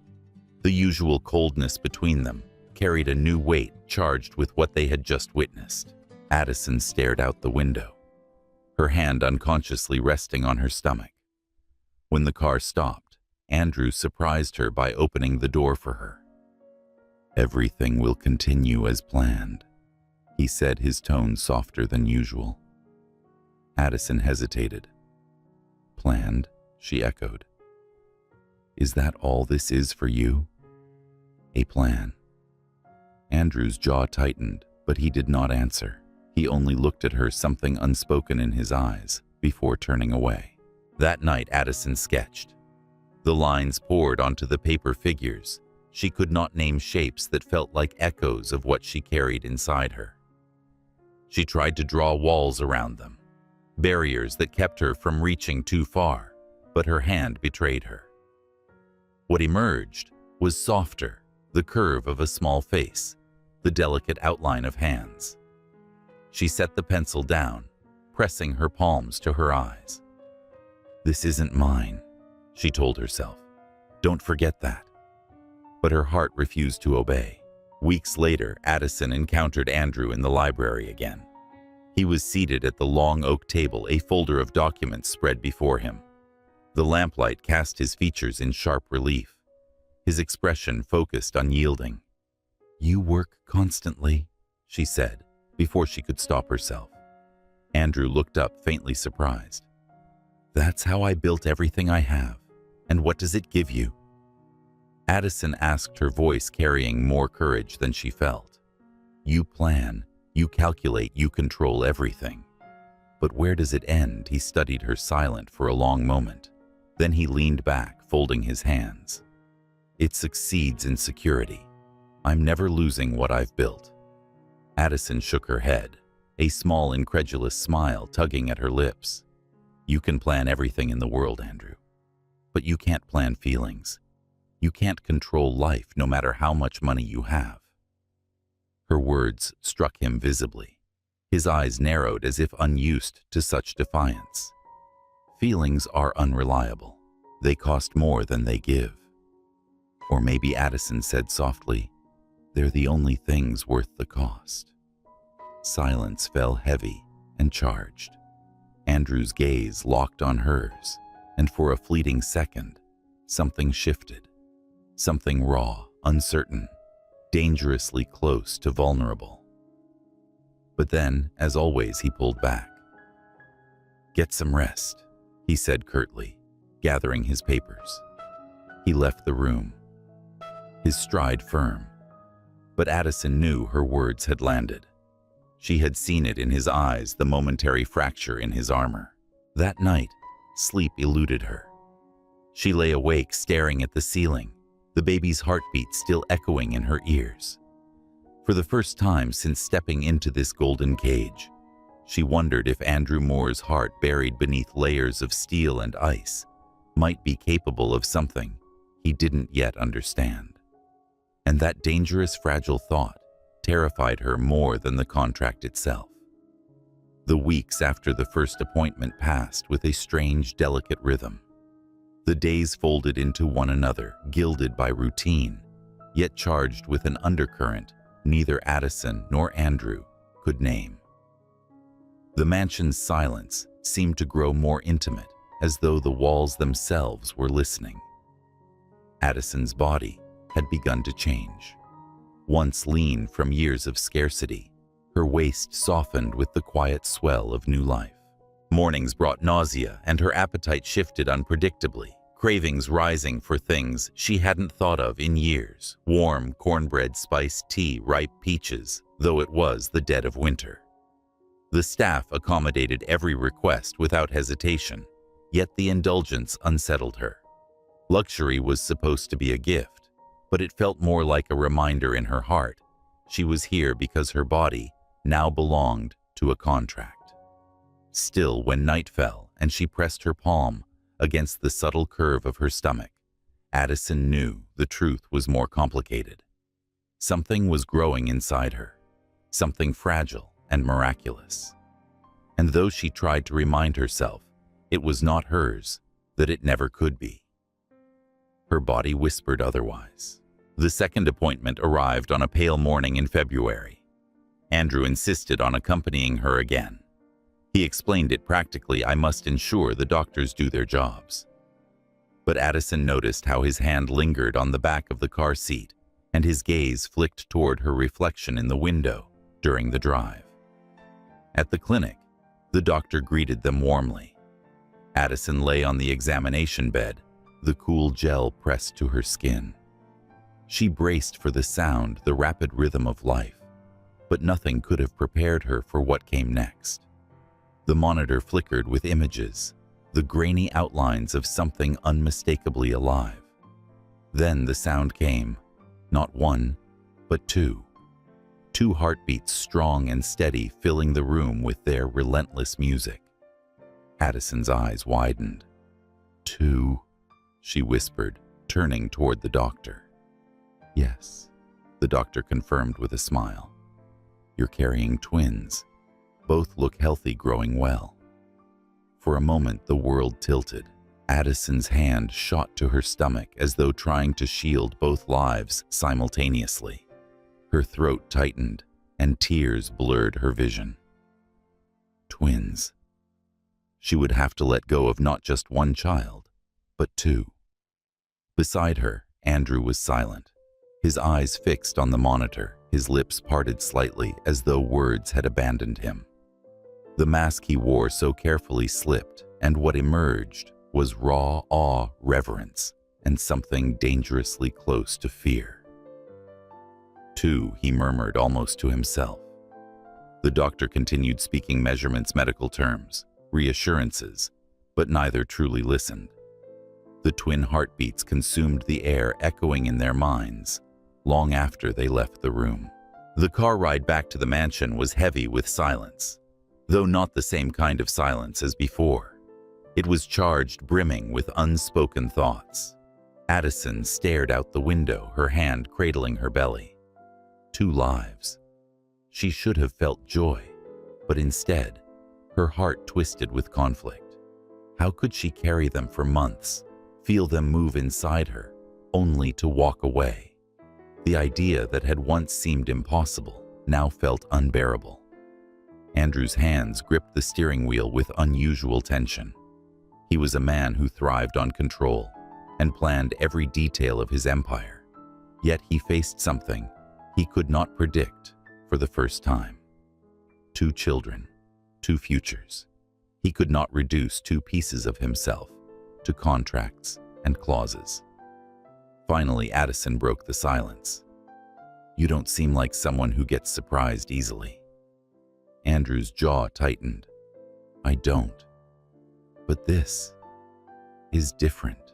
The usual coldness between them carried a new weight charged with what they had just witnessed. Addison stared out the window, her hand unconsciously resting on her stomach. When the car stopped, Andrew surprised her by opening the door for her. "Everything will continue as planned," he said, his tone softer than usual. Addison hesitated. "Planned?" she echoed. "Is that all this is for you?" "A plan." Andrew's jaw tightened, but he did not answer. He only looked at her, something unspoken in his eyes, before turning away. That night, Addison sketched. The lines poured onto the paper figures. She could not name shapes that felt like echoes of what she carried inside her. She tried to draw walls around them, barriers that kept her from reaching too far, but her hand betrayed her. What emerged was softer, the curve of a small face, the delicate outline of hands. She set the pencil down, pressing her palms to her eyes. "This isn't mine," she told herself. "Don't forget that." But her heart refused to obey. Weeks later, Addison encountered Andrew in the library again. He was seated at the long oak table, a folder of documents spread before him. The lamplight cast his features in sharp relief, his expression focused, unyielding. "You work constantly," she said, before she could stop herself. Andrew looked up, faintly surprised. "That's how I built everything I have. And what does it give you?" Addison asked, her voice carrying more courage than she felt. "You plan, you calculate, you control everything. But where does it end?" He studied her, silent for a long moment. Then he leaned back, folding his hands. "It succeeds in security. I'm never losing what I've built." Addison shook her head, a small, incredulous smile tugging at her lips. "You can plan everything in the world, Andrew. But you can't plan feelings. You can't control life, no matter how much money you have." Her words struck him visibly. His eyes narrowed as if unused to such defiance. "Feelings are unreliable. They cost more than they give." Or maybe, Addison said softly, "they're the only things worth the cost." Silence fell heavy and charged. Andrew's gaze locked on hers, and for a fleeting second, something shifted. Something raw, uncertain, dangerously close to vulnerable. But then, as always, he pulled back. "Get some rest," he said curtly, gathering his papers. He left the room, his stride firm. But Addison knew her words had landed. She had seen it in his eyes, the momentary fracture in his armor. That night, sleep eluded her. She lay awake, staring at the ceiling, the baby's heartbeat still echoing in her ears. For the first time since stepping into this golden cage, she wondered if Andrew Moore's heart, buried beneath layers of steel and ice, might be capable of something he didn't yet understand. And that dangerous, fragile thought terrified her more than the contract itself. The weeks after the first appointment passed with a strange, delicate rhythm. The days folded into one another, gilded by routine, yet charged with an undercurrent neither Addison nor Andrew could name. The mansion's silence seemed to grow more intimate, as though the walls themselves were listening. Addison's body had begun to change. Once lean from years of scarcity, her waist softened with the quiet swell of new life. Mornings brought nausea, and her appetite shifted unpredictably, cravings rising for things she hadn't thought of in years: warm cornbread, spiced tea, ripe peaches, though it was the dead of winter. The staff accommodated every request without hesitation, yet the indulgence unsettled her. Luxury was supposed to be a gift, but it felt more like a reminder in her heart. She was here because her body now belonged to a contract. Still, when night fell and she pressed her palm against the subtle curve of her stomach, Addison knew the truth was more complicated. Something was growing inside her, something fragile and miraculous. And though she tried to remind herself it was not hers, that it never could be, her body whispered otherwise. The second appointment arrived on a pale morning in February. Andrew insisted on accompanying her again. He explained it practically, I must ensure the doctors do their jobs. But Addison noticed how his hand lingered on the back of the car seat and his gaze flicked toward her reflection in the window during the drive. At the clinic, the doctor greeted them warmly. Addison lay on the examination bed, the cool gel pressed to her skin. She braced for the sound, the rapid rhythm of life, but nothing could have prepared her for what came next. The monitor flickered with images, the grainy outlines of something unmistakably alive. Then the sound came, not one, but two. Two heartbeats, strong and steady, filling the room with their relentless music. Addison's eyes widened. "Two," she whispered, turning toward the doctor. "Yes," the doctor confirmed with a smile. "You're carrying twins. Both look healthy, growing well." For a moment, the world tilted. Addison's hand shot to her stomach as though trying to shield both lives simultaneously. Her throat tightened, and tears blurred her vision. Twins. She would have to let go of not just one child, but two. Beside her, Andrew was silent, his eyes fixed on the monitor, his lips parted slightly as though words had abandoned him. The mask he wore so carefully slipped, and what emerged was raw awe, reverence, and something dangerously close to fear. "Two," he murmured almost to himself. The doctor continued speaking measurements, medical terms, reassurances, but neither truly listened. The twin heartbeats consumed the air, echoing in their minds, long after they left the room. The car ride back to the mansion was heavy with silence, though not the same kind of silence as before. It was charged, brimming with unspoken thoughts. Addison stared out the window, her hand cradling her belly. Two lives. She should have felt joy, but instead, her heart twisted with conflict. How could she carry them for months, feel them move inside her, only to walk away? The idea that had once seemed impossible now felt unbearable. Andrew's hands gripped the steering wheel with unusual tension. He was a man who thrived on control and planned every detail of his empire. Yet he faced something he could not predict for the first time. Two children, two futures. He could not reduce two pieces of himself to contracts and clauses. Finally, Addison broke the silence. "You don't seem like someone who gets surprised easily." Andrew's jaw tightened. "I don't. But this is different."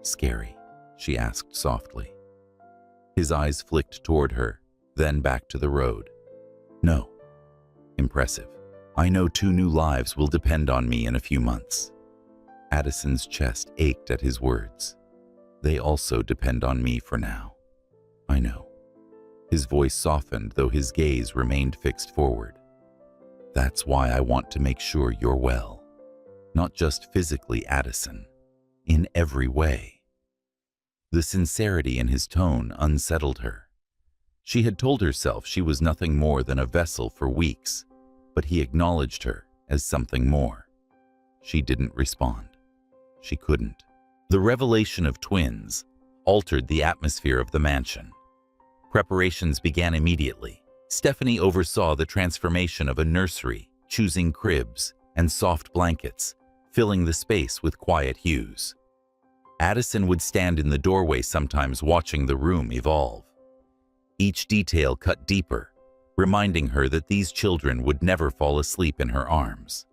"Scary?" she asked softly. His eyes flicked toward her, then back to the road. "No." "Impressive. I know two new lives will depend on me in a few months." Addison's chest ached at his words. "They also depend on me for now." "I know." His voice softened, though his gaze remained fixed forward. "That's why I want to make sure you're well. Not just physically, Addison. In every way." The sincerity in his tone unsettled her. She had told herself she was nothing more than a vessel for weeks, but he acknowledged her as something more. She didn't respond. She couldn't. The revelation of twins altered the atmosphere of the mansion. Preparations began immediately. Stephanie oversaw the transformation of a nursery, choosing cribs and soft blankets, filling the space with quiet hues. Addison would stand in the doorway sometimes, watching the room evolve. Each detail cut deeper, reminding her that these children would never fall asleep in her arms.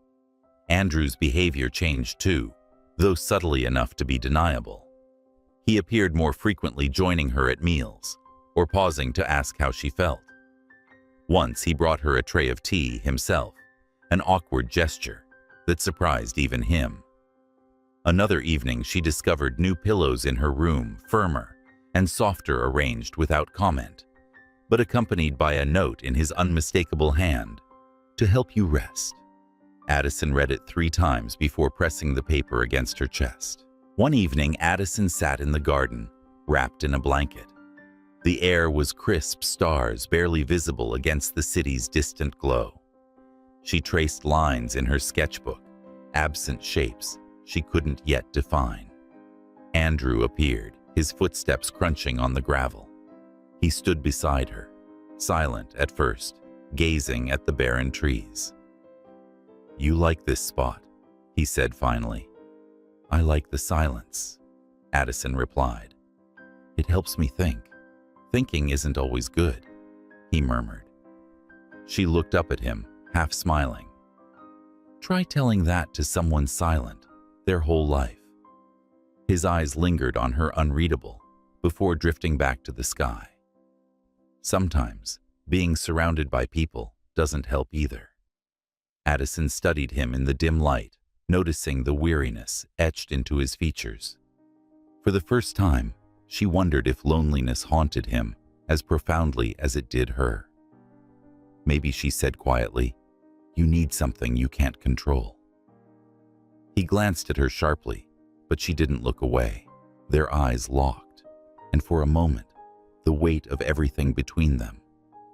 Andrew's behavior changed too, though subtly enough to be deniable. He appeared more frequently, joining her at meals, or pausing to ask how she felt. Once he brought her a tray of tea himself, an awkward gesture that surprised even him. Another evening, she discovered new pillows in her room, firmer and softer, arranged without comment, but accompanied by a note in his unmistakable hand, "To help you rest." Addison read it 3 times before pressing the paper against her chest. One evening, Addison sat in the garden, wrapped in a blanket. The air was crisp stars barely visible against the city's distant glow. She traced lines in her sketchbook, absent shapes she couldn't yet define. Andrew appeared, his footsteps crunching on the gravel. He stood beside her, silent at first, gazing at the barren trees. "You like this spot," he said finally. "I like the silence," Addison replied. "It helps me think. Thinking isn't always good," he murmured. She looked up at him, half smiling. "Try telling that to someone silent, their whole life." His eyes lingered on her unreadable, before drifting back to the sky. Sometimes, being surrounded by people doesn't help either. Addison studied him in the dim light, noticing the weariness etched into his features. For the first time, she wondered if loneliness haunted him as profoundly as it did her. Maybe she said quietly, "You need something you can't control." He glanced at her sharply, but she didn't look away. Their eyes locked, and for a moment, the weight of everything between them,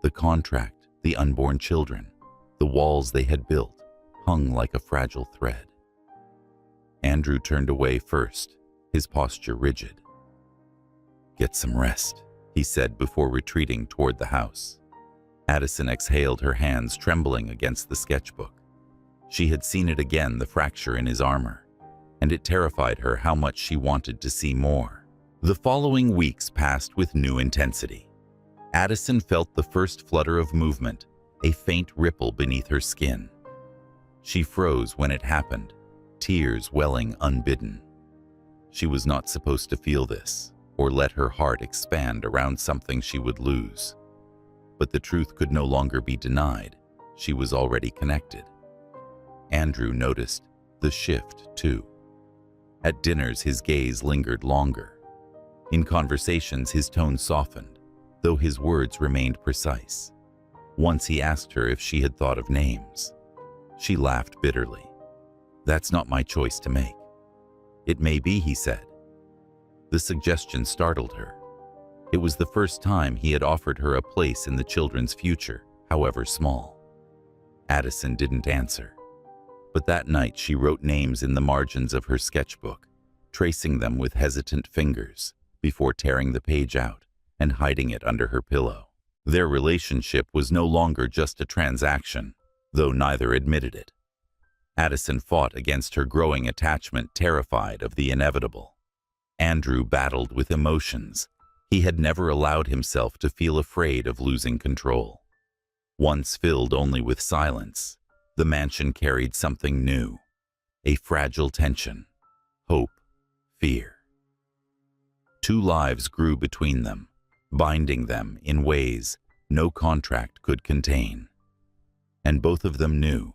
the contract, the unborn children, the walls they had built, hung like a fragile thread. Andrew turned away first, his posture rigid. "Get some rest," he said before retreating toward the house. Addison exhaled, her hands trembling against the sketchbook. She had seen it again, the fracture in his armor, and it terrified her how much she wanted to see more. The following weeks passed with new intensity. Addison felt the first flutter of movement, a faint ripple beneath her skin. She froze when it happened, tears welling unbidden. She was not supposed to feel this, or let her heart expand around something she would lose. But the truth could no longer be denied. She was already connected. Andrew noticed the shift, too. At dinners, his gaze lingered longer. In conversations, his tone softened, though his words remained precise. Once he asked her if she had thought of names. She laughed bitterly. "That's not my choice to make." "It may be," he said. The suggestion startled her. It was the first time he had offered her a place in the children's future, however small. Addison didn't answer. But that night she wrote names in the margins of her sketchbook, tracing them with hesitant fingers, before tearing the page out and hiding it under her pillow. Their relationship was no longer just a transaction, though neither admitted it. Addison fought against her growing attachment, terrified of the inevitable. Andrew battled with emotions. He had never allowed himself to feel afraid of losing control. Once filled only with silence, the mansion carried something new, a fragile tension, hope, fear. Two lives grew between them, binding them in ways no contract could contain. And both of them knew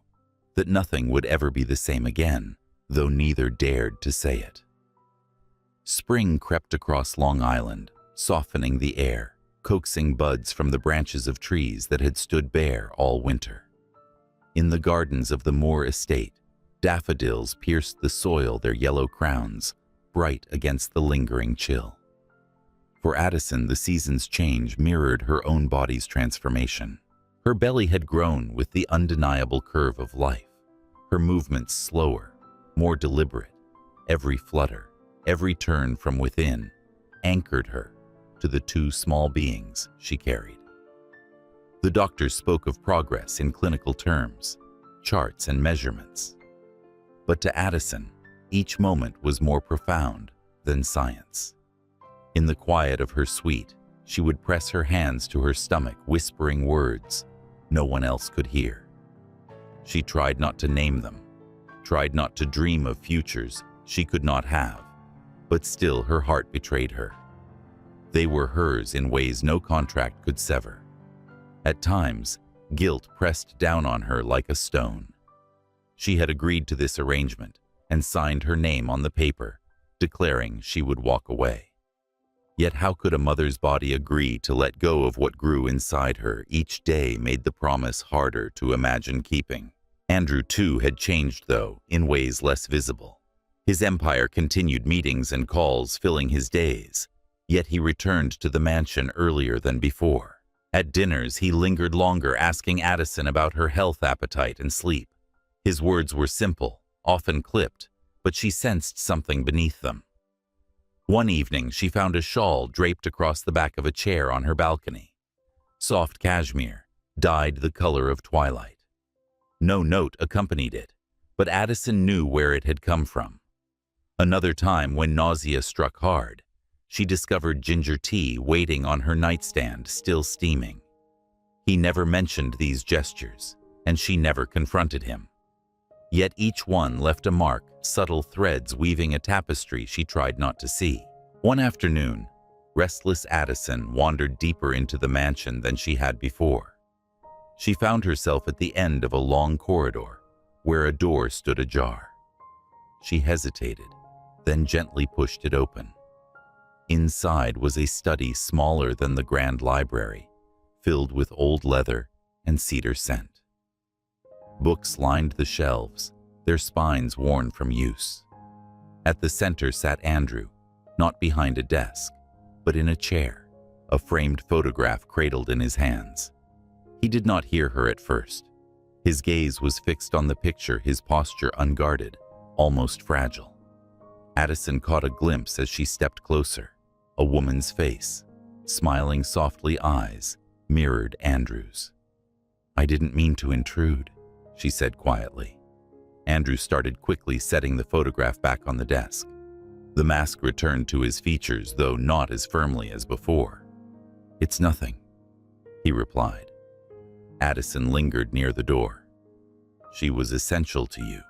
that nothing would ever be the same again, though neither dared to say it. Spring crept across Long Island, softening the air, coaxing buds from the branches of trees that had stood bare all winter. In the gardens of the Moore estate, daffodils pierced the soil, their yellow crowns bright against the lingering chill. For Addison, the season's change mirrored her own body's transformation. Her belly had grown with the undeniable curve of life, her movements slower, more deliberate. Every flutter, every turn from within, anchored her to the two small beings she carried. The doctors spoke of progress in clinical terms, charts and measurements. But to Addison, each moment was more profound than science. In the quiet of her suite, she would press her hands to her stomach, whispering words no one else could hear. She tried not to name them, tried not to dream of futures she could not have, but still her heart betrayed her. They were hers in ways no contract could sever. At times, guilt pressed down on her like a stone. She had agreed to this arrangement and signed her name on the paper, declaring she would walk away. Yet how could a mother's body agree to let go of what grew inside her? Each day made the promise harder to imagine keeping. Andrew, too, had changed, though, in ways less visible. His empire continued, meetings and calls filling his days, Yet he returned to the mansion earlier than before. At dinners, he lingered longer, asking Addison about her health, appetite, and sleep. His words were simple, often clipped, but she sensed something beneath them. One evening, she found a shawl draped across the back of a chair on her balcony. Soft cashmere, dyed the color of twilight. No note accompanied it, but Addison knew where it had come from. Another time, when nausea struck hard, she discovered ginger tea waiting on her nightstand, still steaming. He never mentioned these gestures, and she never confronted him. Yet each one left a mark, subtle threads weaving a tapestry she tried not to see. One afternoon, restless Addison wandered deeper into the mansion than she had before. She found herself at the end of a long corridor, where a door stood ajar. She hesitated, then gently pushed it open. Inside was a study smaller than the grand library, filled with old leather and cedar scent. Books lined the shelves, their spines worn from use. At the center sat Andrew, not behind a desk, but in a chair, a framed photograph cradled in his hands. He did not hear her at first. His gaze was fixed on the picture, his posture unguarded, almost fragile. Addison caught a glimpse as she stepped closer. A woman's face, smiling softly eyes, mirrored Andrew's. "I didn't mean to intrude," she said quietly. Andrew started quickly setting the photograph back on the desk. The mask returned to his features, though not as firmly as before. "It's nothing," he replied. Addison lingered near the door. "She was essential to you."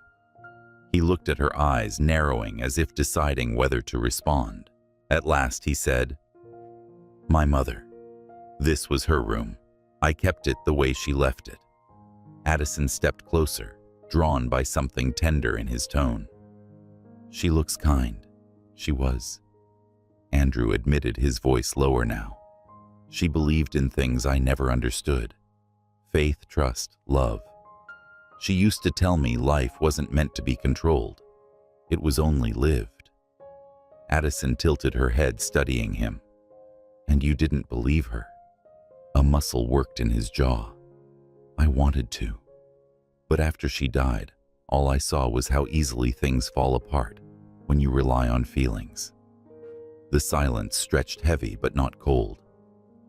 He looked at her eyes, narrowing as if deciding whether to respond. At last he said, "My mother. This was her room. I kept it the way she left it." Addison stepped closer, drawn by something tender in his tone. "She looks kind. She was." Andrew admitted, his voice lower now. "She believed in things I never understood. Faith, trust, love. She used to tell me life wasn't meant to be controlled. It was only lived." Addison tilted her head, studying him. "And you didn't believe her?" A muscle worked in his jaw. "I wanted to. But after she died, all I saw was how easily things fall apart when you rely on feelings." The silence stretched heavy but not cold.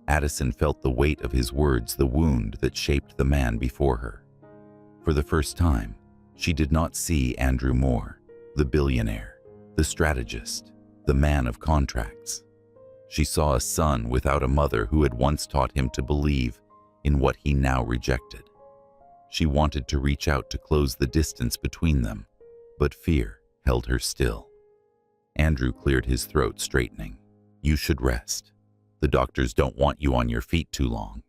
Addison felt the weight of his words, the wound that shaped the man before her. For the first time, she did not see Andrew Moore, the billionaire, the strategist, the man of contracts. She saw a son without a mother who had once taught him to believe in what he now rejected. She wanted to reach out to close the distance between them, but fear held her still. Andrew cleared his throat, straightening. "You should rest. The doctors don't want you on your feet too long."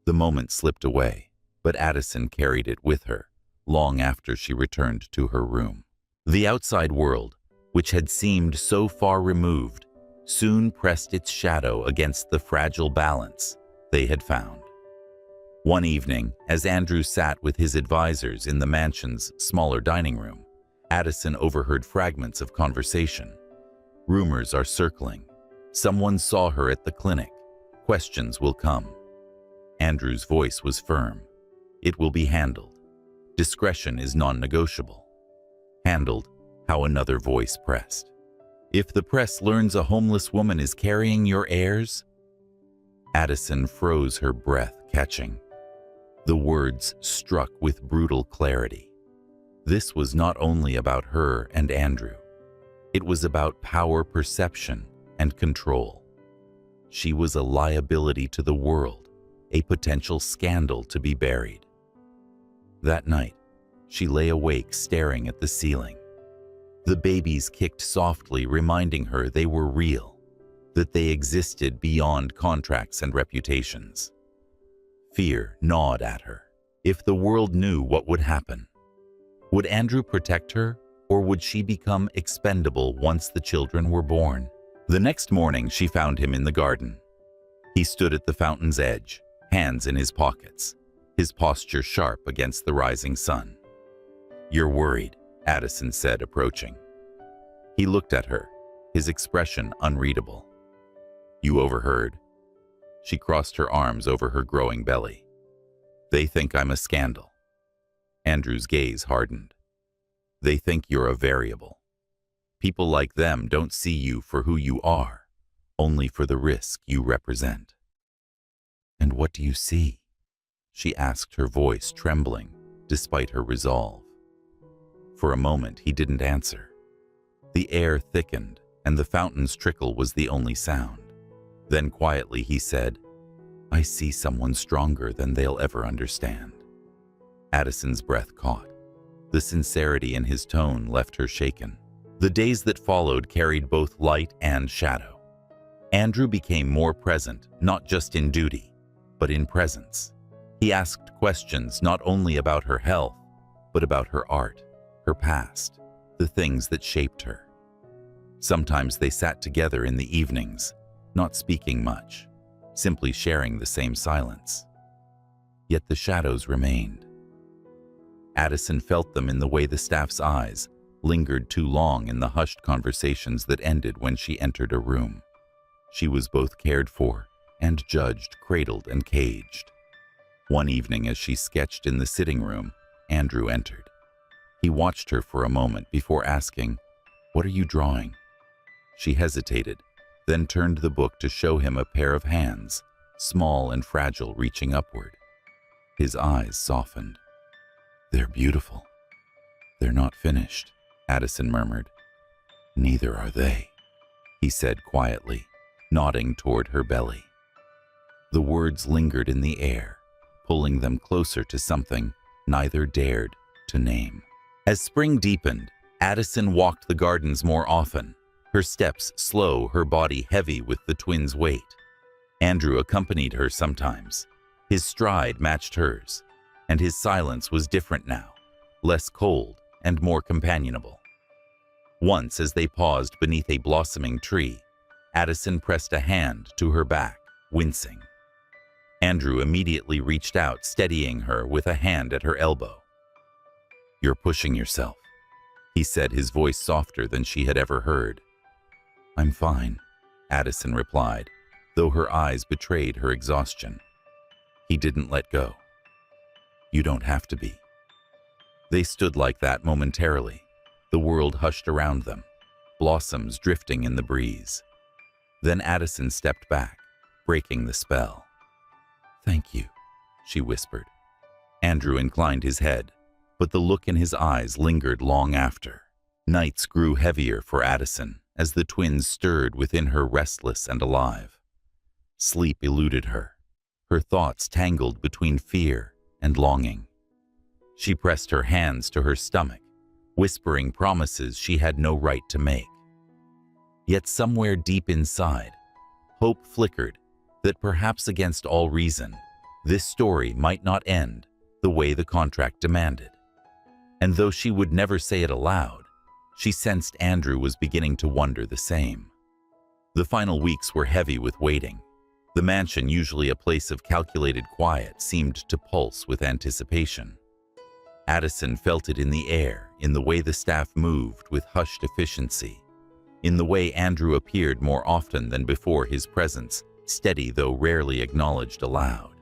The moment slipped away, but Addison carried it with her, long after she returned to her room. The outside world, which had seemed so far removed, soon pressed its shadow against the fragile balance they had found. One evening, as Andrew sat with his advisors in the mansion's smaller dining room, Addison overheard fragments of conversation. "Rumors are circling. Someone saw her at the clinic. Questions will come." Andrew's voice was firm. "It will be handled. Discretion is non-negotiable." "Handled," how another voice pressed. "If the press learns a homeless woman is carrying your heirs?" Addison froze, her breath catching. The words struck with brutal clarity. This was not only about her and Andrew. It was about power, perception, and control. She was a liability to the world, a potential scandal to be buried. That night, she lay awake staring at the ceiling. The babies kicked softly, reminding her they were real, that they existed beyond contracts and reputations. Fear gnawed at her. If the world knew, what would happen? Would Andrew protect her, or would she become expendable once the children were born? The next morning, she found him in the garden. He stood at the fountain's edge, hands in his pockets, his posture sharp against the rising sun. "You're worried," Addison said, approaching. He looked at her, his expression unreadable. You overheard? She crossed her arms over her growing belly. They think I'm a scandal. Andrew's gaze hardened. They think you're a variable. People like them don't see you for who you are, only for the risk you represent. And what do you see? She asked, her voice trembling, despite her resolve. For a moment, he didn't answer. The air thickened, and the fountain's trickle was the only sound. Then quietly he said, I see someone stronger than they'll ever understand. Addison's breath caught. The sincerity in his tone left her shaken. The days that followed carried both light and shadow. Andrew became more present, not just in duty, but in presence. He asked questions not only about her health, but about her art, her past, the things that shaped her. Sometimes they sat together in the evenings, not speaking much, simply sharing the same silence. Yet the shadows remained. Addison felt them in the way the staff's eyes lingered too long in the hushed conversations that ended when she entered a room. She was both cared for and judged, cradled and caged. One evening, as she sketched in the sitting room, Andrew entered. He watched her for a moment before asking, "What are you drawing?" She hesitated, then turned the book to show him a pair of hands, small and fragile, reaching upward. His eyes softened. "They're beautiful." "They're not finished," Addison murmured. "Neither are they," he said quietly, nodding toward her belly. The words lingered in the air, pulling them closer to something neither dared to name. As spring deepened, Addison walked the gardens more often, her steps slow, her body heavy with the twins' weight. Andrew accompanied her sometimes. His stride matched hers, and his silence was different now, less cold and more companionable. Once, as they paused beneath a blossoming tree, Addison pressed a hand to her back, wincing. Andrew immediately reached out, steadying her with a hand at her elbow. "You're pushing yourself," he said, his voice softer than she had ever heard. "I'm fine," Addison replied, though her eyes betrayed her exhaustion. He didn't let go. "You don't have to be." They stood like that momentarily, the world hushed around them, blossoms drifting in the breeze. Then Addison stepped back, breaking the spell. "Thank you," she whispered. Andrew inclined his head, but the look in his eyes lingered long after. Nights grew heavier for Addison as the twins stirred within her, restless and alive. Sleep eluded her, her thoughts tangled between fear and longing. She pressed her hands to her stomach, whispering promises she had no right to make. Yet somewhere deep inside, hope flickered that perhaps against all reason, this story might not end the way the contract demanded. And though she would never say it aloud, she sensed Andrew was beginning to wonder the same. The final weeks were heavy with waiting. The mansion, usually a place of calculated quiet, seemed to pulse with anticipation. Addison felt it in the air, in the way the staff moved with hushed efficiency, in the way Andrew appeared more often than before, his presence steady though rarely acknowledged aloud.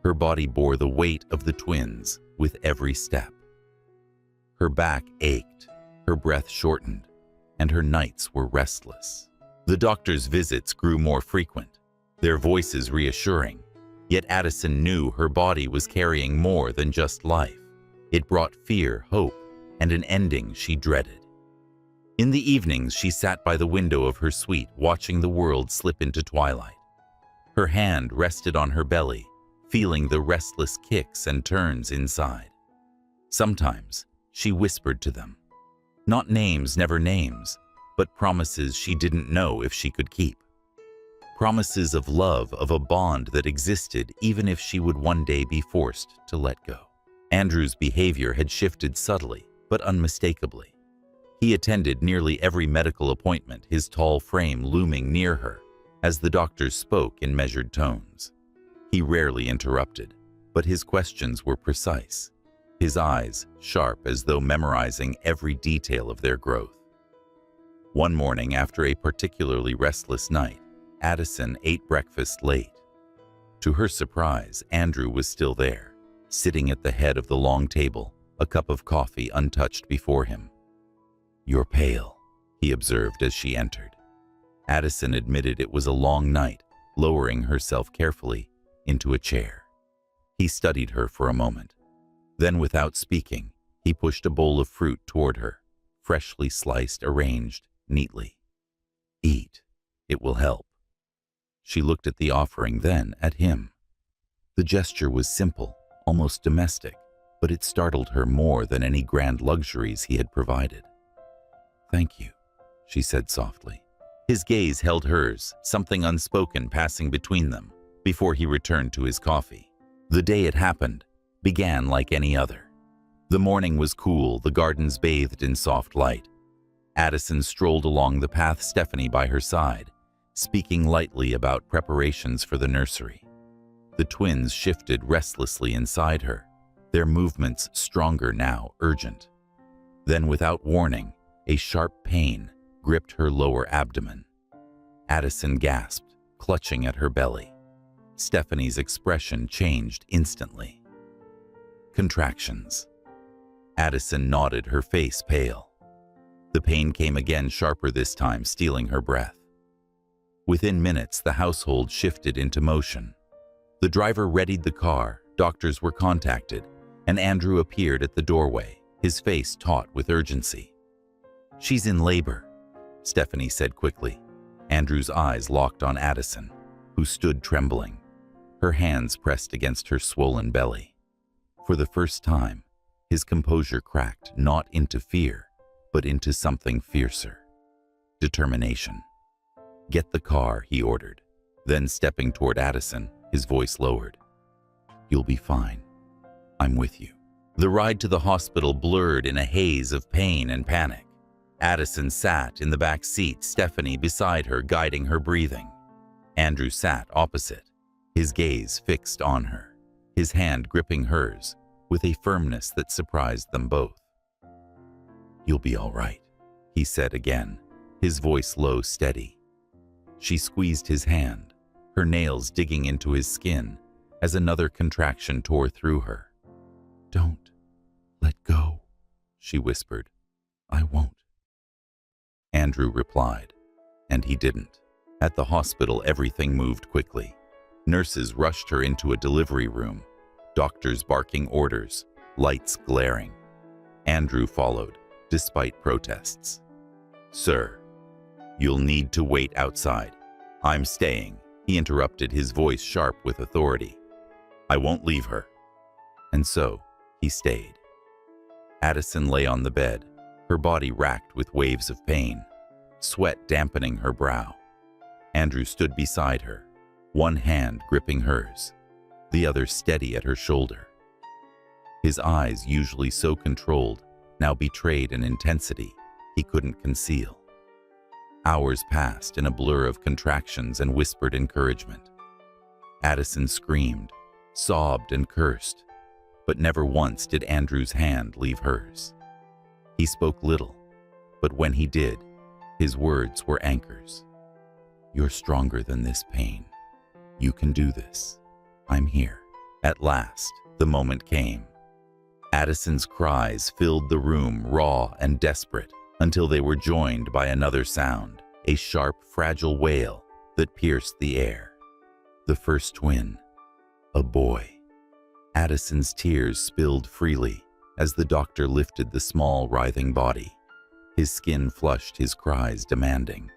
Her body bore the weight of the twins with every step. Her back ached, her breath shortened, and her nights were restless. The doctor's visits grew more frequent, their voices reassuring, yet Addison knew her body was carrying more than just life. It brought fear, hope, and an ending she dreaded. In the evenings, she sat by the window of her suite, watching the world slip into twilight. Her hand rested on her belly, feeling the restless kicks and turns inside. Sometimes she whispered to them. Not names, never names, but promises she didn't know if she could keep. Promises of love, of a bond that existed even if she would one day be forced to let go. Andrew's behavior had shifted subtly, but unmistakably. He attended nearly every medical appointment, his tall frame looming near her as the doctors spoke in measured tones. He rarely interrupted, but his questions were precise, his eyes sharp as though memorizing every detail of their growth. One morning, after a particularly restless night, Addison ate breakfast late. To her surprise, Andrew was still there, sitting at the head of the long table, a cup of coffee untouched before him. "You're pale," he observed as she entered. Addison admitted it was a long night, lowering herself carefully into a chair. He studied her for a moment. Then, without speaking, he pushed a bowl of fruit toward her, freshly sliced, arranged neatly. "Eat. It will help." She looked at the offering, then at him. The gesture was simple, almost domestic, but it startled her more than any grand luxuries he had provided. "Thank you," she said softly. His gaze held hers, something unspoken passing between them, before he returned to his coffee. The day it happened began like any other. The morning was cool, the gardens bathed in soft light. Addison strolled along the path, Stephanie by her side, speaking lightly about preparations for the nursery. The twins shifted restlessly inside her, their movements stronger now, urgent. Then, without warning, a sharp pain gripped her lower abdomen. Addison gasped, clutching at her belly. Stephanie's expression changed instantly. Contractions. Addison nodded, her face pale. The pain came again, sharper this time, stealing her breath. Within minutes, the household shifted into motion. The driver readied the car, doctors were contacted, and Andrew appeared at the doorway, his face taut with urgency. "She's in labor," Stephanie said quickly. Andrew's eyes locked on Addison, who stood trembling, her hands pressed against her swollen belly. For the first time, his composure cracked, not into fear, but into something fiercer. Determination. "Get the car," he ordered. Then, stepping toward Addison, his voice lowered. "You'll be fine. I'm with you." The ride to the hospital blurred in a haze of pain and panic. Addison sat in the back seat, Stephanie beside her, guiding her breathing. Andrew sat opposite, his gaze fixed on her, his hand gripping hers with a firmness that surprised them both. "You'll be all right," he said again, his voice low, steady. She squeezed his hand, her nails digging into his skin as another contraction tore through her. "Don't let go," she whispered. "I won't." Andrew replied, and he didn't. At the hospital, everything moved quickly. Nurses rushed her into a delivery room, doctors barking orders, lights glaring. Andrew followed, despite protests. "Sir, you'll need to wait outside. I'm staying," he interrupted, his voice sharp with authority. "I won't leave her." And so, he stayed. Addison lay on the bed, her body racked with waves of pain, sweat dampening her brow. Andrew stood beside her, one hand gripping hers, the other steady at her shoulder. His eyes, usually so controlled, now betrayed an intensity he couldn't conceal. Hours passed in a blur of contractions and whispered encouragement. Addison screamed, sobbed, and cursed, but never once did Andrew's hand leave hers. He spoke little, but when he did, his words were anchors. "You're stronger than this pain. You can do this. I'm here." At last, the moment came. Addison's cries filled the room, raw and desperate, until they were joined by another sound, a sharp, fragile wail that pierced the air. The first twin, a boy. Addison's tears spilled freely as the doctor lifted the small, writhing body. His skin flushed, his cries demanding.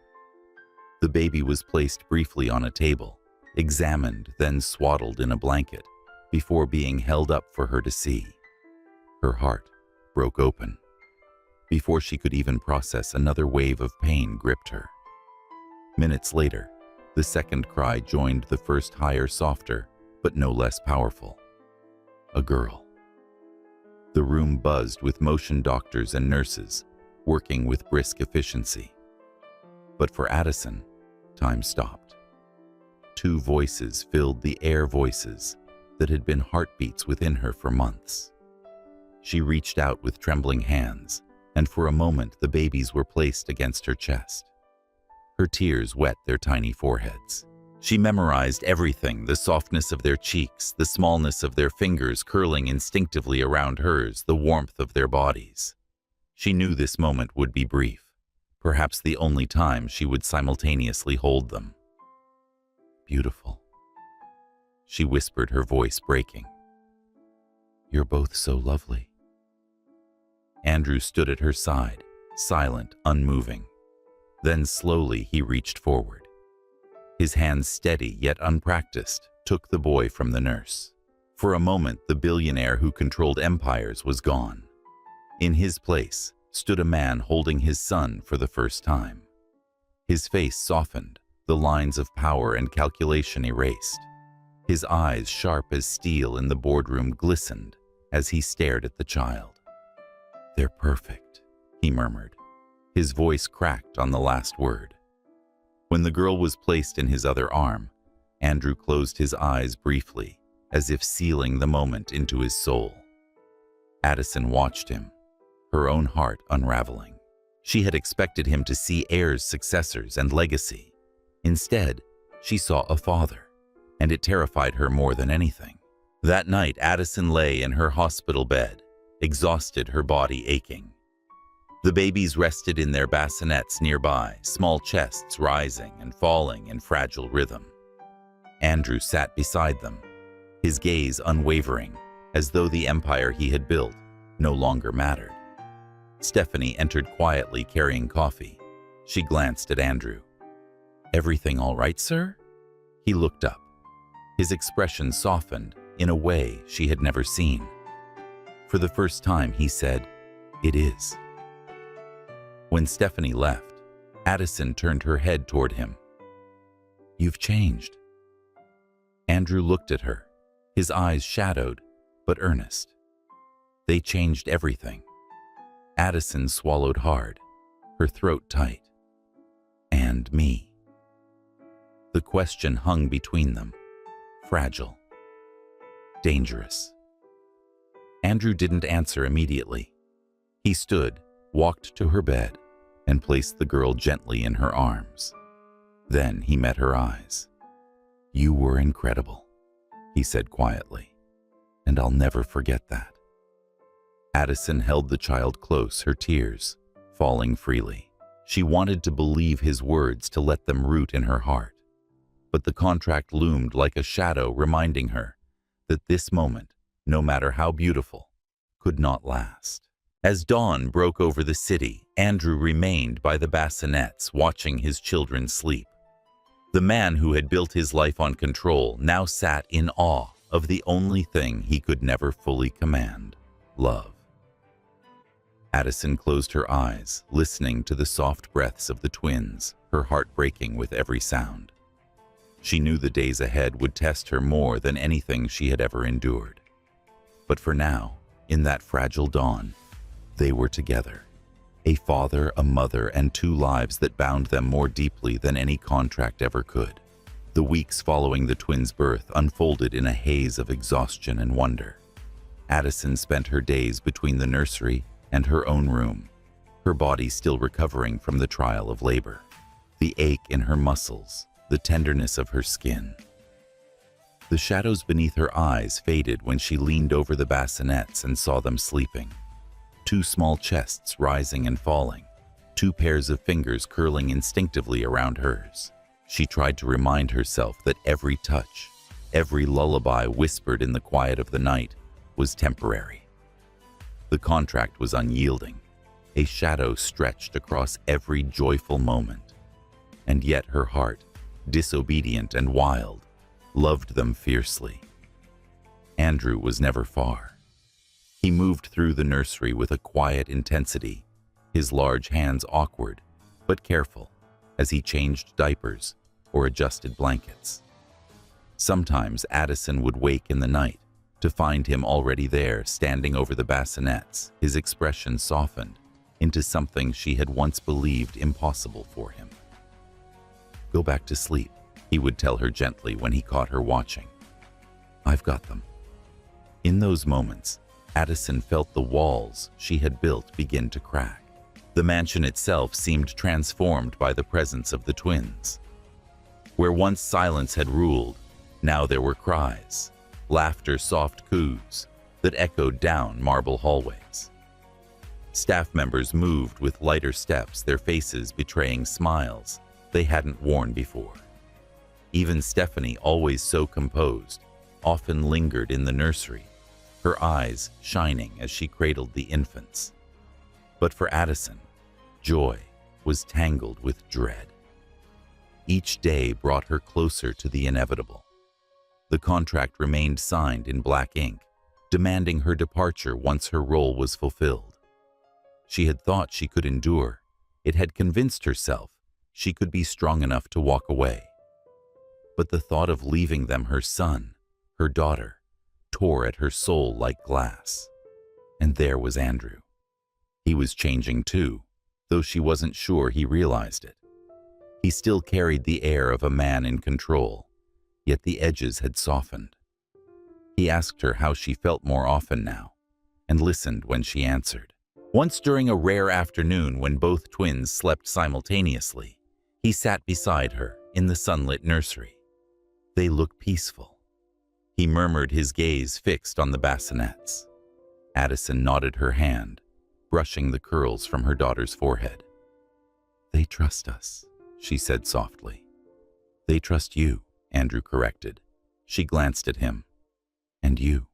The baby was placed briefly on a table, examined, then swaddled in a blanket, before being held up for her to see. Her heart broke open. Before she could even process, another wave of pain gripped her. Minutes later, the second cry joined the first, higher, softer, but no less powerful. A girl. The room buzzed with motion, doctors and nurses, working with brisk efficiency. But for Addison, time stopped. Two voices filled the air, voices that had been heartbeats within her for months. She reached out with trembling hands, and for a moment the babies were placed against her chest. Her tears wet their tiny foreheads. She memorized everything, the softness of their cheeks, the smallness of their fingers curling instinctively around hers, the warmth of their bodies. She knew this moment would be brief, perhaps the only time she would simultaneously hold them. "Beautiful," she whispered, her voice breaking. "You're both so lovely." Andrew stood at her side, silent, unmoving. Then slowly he reached forward. His hands steady yet unpracticed, took the boy from the nurse. For a moment, the billionaire who controlled empires was gone. In his place stood a man holding his son for the first time. His face softened, the lines of power and calculation erased. His eyes, sharp as steel in the boardroom, glistened as he stared at the child. "They're perfect," he murmured. His voice cracked on the last word. When the girl was placed in his other arm, Andrew closed his eyes briefly, as if sealing the moment into his soul. Addison watched him, her own heart unraveling. She had expected him to see heirs, successors, and legacy. Instead, she saw a father, and it terrified her more than anything. That night, Addison lay in her hospital bed, exhausted, her body aching. The babies rested in their bassinets nearby, small chests rising and falling in fragile rhythm. Andrew sat beside them, his gaze unwavering, as though the empire he had built no longer mattered. Stephanie entered quietly, carrying coffee. She glanced at Andrew. "Everything all right, sir?" He looked up. His expression softened in a way she had never seen. For the first time, he said, "It is." When Stephanie left, Addison turned her head toward him. "You've changed." Andrew looked at her, his eyes shadowed but earnest. They changed everything. Addison swallowed hard, her throat tight. "And me?" The question hung between them, fragile, dangerous. Andrew didn't answer immediately. He stood, walked to her bed, and placed the girl gently in her arms. Then he met her eyes. "You were incredible," he said quietly, "and I'll never forget that." Addison held the child close, her tears falling freely. She wanted to believe his words, to let them root in her heart. But the contract loomed like a shadow, reminding her that this moment, no matter how beautiful, could not last. As dawn broke over the city, Andrew remained by the bassinets, watching his children sleep. The man who had built his life on control now sat in awe of the only thing he could never fully command: love. Addison closed her eyes, listening to the soft breaths of the twins, her heart breaking with every sound. She knew the days ahead would test her more than anything she had ever endured. But for now, in that fragile dawn, they were together. A father, a mother, and two lives that bound them more deeply than any contract ever could. The weeks following the twins' birth unfolded in a haze of exhaustion and wonder. Addison spent her days between the nursery and her own room, her body still recovering from the trial of labor, the ache in her muscles, the tenderness of her skin. The shadows beneath her eyes faded when she leaned over the bassinets and saw them sleeping. Two small chests rising and falling, two pairs of fingers curling instinctively around hers. She tried to remind herself that every touch, every lullaby whispered in the quiet of the night, was temporary. The contract was unyielding. A shadow stretched across every joyful moment. And yet her heart, disobedient and wild, loved them fiercely. Andrew was never far. He moved through the nursery with a quiet intensity, his large hands awkward but careful as he changed diapers or adjusted blankets. Sometimes Addison would wake in the night to find him already there, standing over the bassinets, his expression softened into something she had once believed impossible for him. "Go back to sleep," he would tell her gently when he caught her watching. "I've got them." In those moments, Addison felt the walls she had built begin to crack. The mansion itself seemed transformed by the presence of the twins. Where once silence had ruled, now there were cries, laughter, soft coos that echoed down marble hallways. Staff members moved with lighter steps, their faces betraying smiles they hadn't worn before. Even Stephanie, always so composed, often lingered in the nursery, her eyes shining as she cradled the infants. But for Addison, joy was tangled with dread. Each day brought her closer to the inevitable. The contract remained signed in black ink, demanding her departure once her role was fulfilled. She had thought she could endure. It had convinced herself she could be strong enough to walk away. But the thought of leaving them, her son, her daughter, tore at her soul like glass. And there was Andrew. He was changing too, though she wasn't sure he realized it. He still carried the air of a man in control, yet the edges had softened. He asked her how she felt more often now, and listened when she answered. Once during a rare afternoon when both twins slept simultaneously, he sat beside her in the sunlit nursery. They looked peaceful. He murmured, his gaze fixed on the bassinets. Addison nodded her hand, brushing the curls from her daughter's forehead. "They trust us," she said softly. "They trust you," Andrew corrected. She glanced at him. "And you.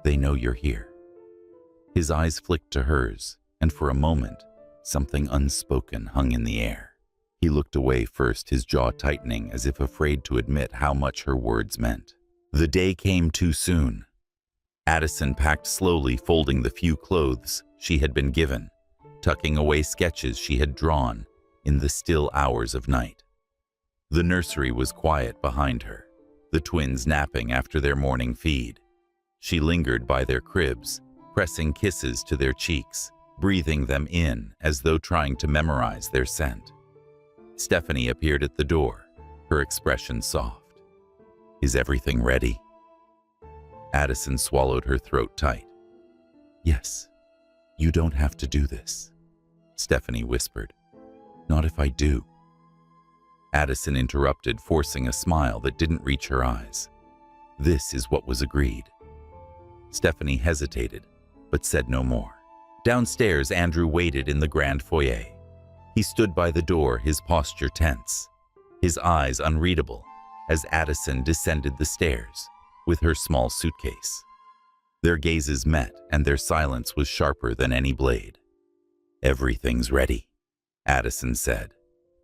They know you're here." His eyes flicked to hers, and for a moment, something unspoken hung in the air. He looked away first, his jaw tightening as if afraid to admit how much her words meant. The day came too soon. Addison packed slowly, folding the few clothes she had been given, tucking away sketches she had drawn in the still hours of night. The nursery was quiet behind her, the twins napping after their morning feed. She lingered by their cribs, pressing kisses to their cheeks, breathing them in as though trying to memorize their scent. Stephanie appeared at the door, her expression soft. "Is everything ready?" Addison swallowed her throat tight. "Yes, you don't have to do this," Stephanie whispered. "Not if I do." Addison interrupted, forcing a smile that didn't reach her eyes. "This is what was agreed." Stephanie hesitated, but said no more. Downstairs, Andrew waited in the grand foyer. He stood by the door, his posture tense, his eyes unreadable, as Addison descended the stairs with her small suitcase. Their gazes met, and their silence was sharper than any blade. "Everything's ready," Addison said,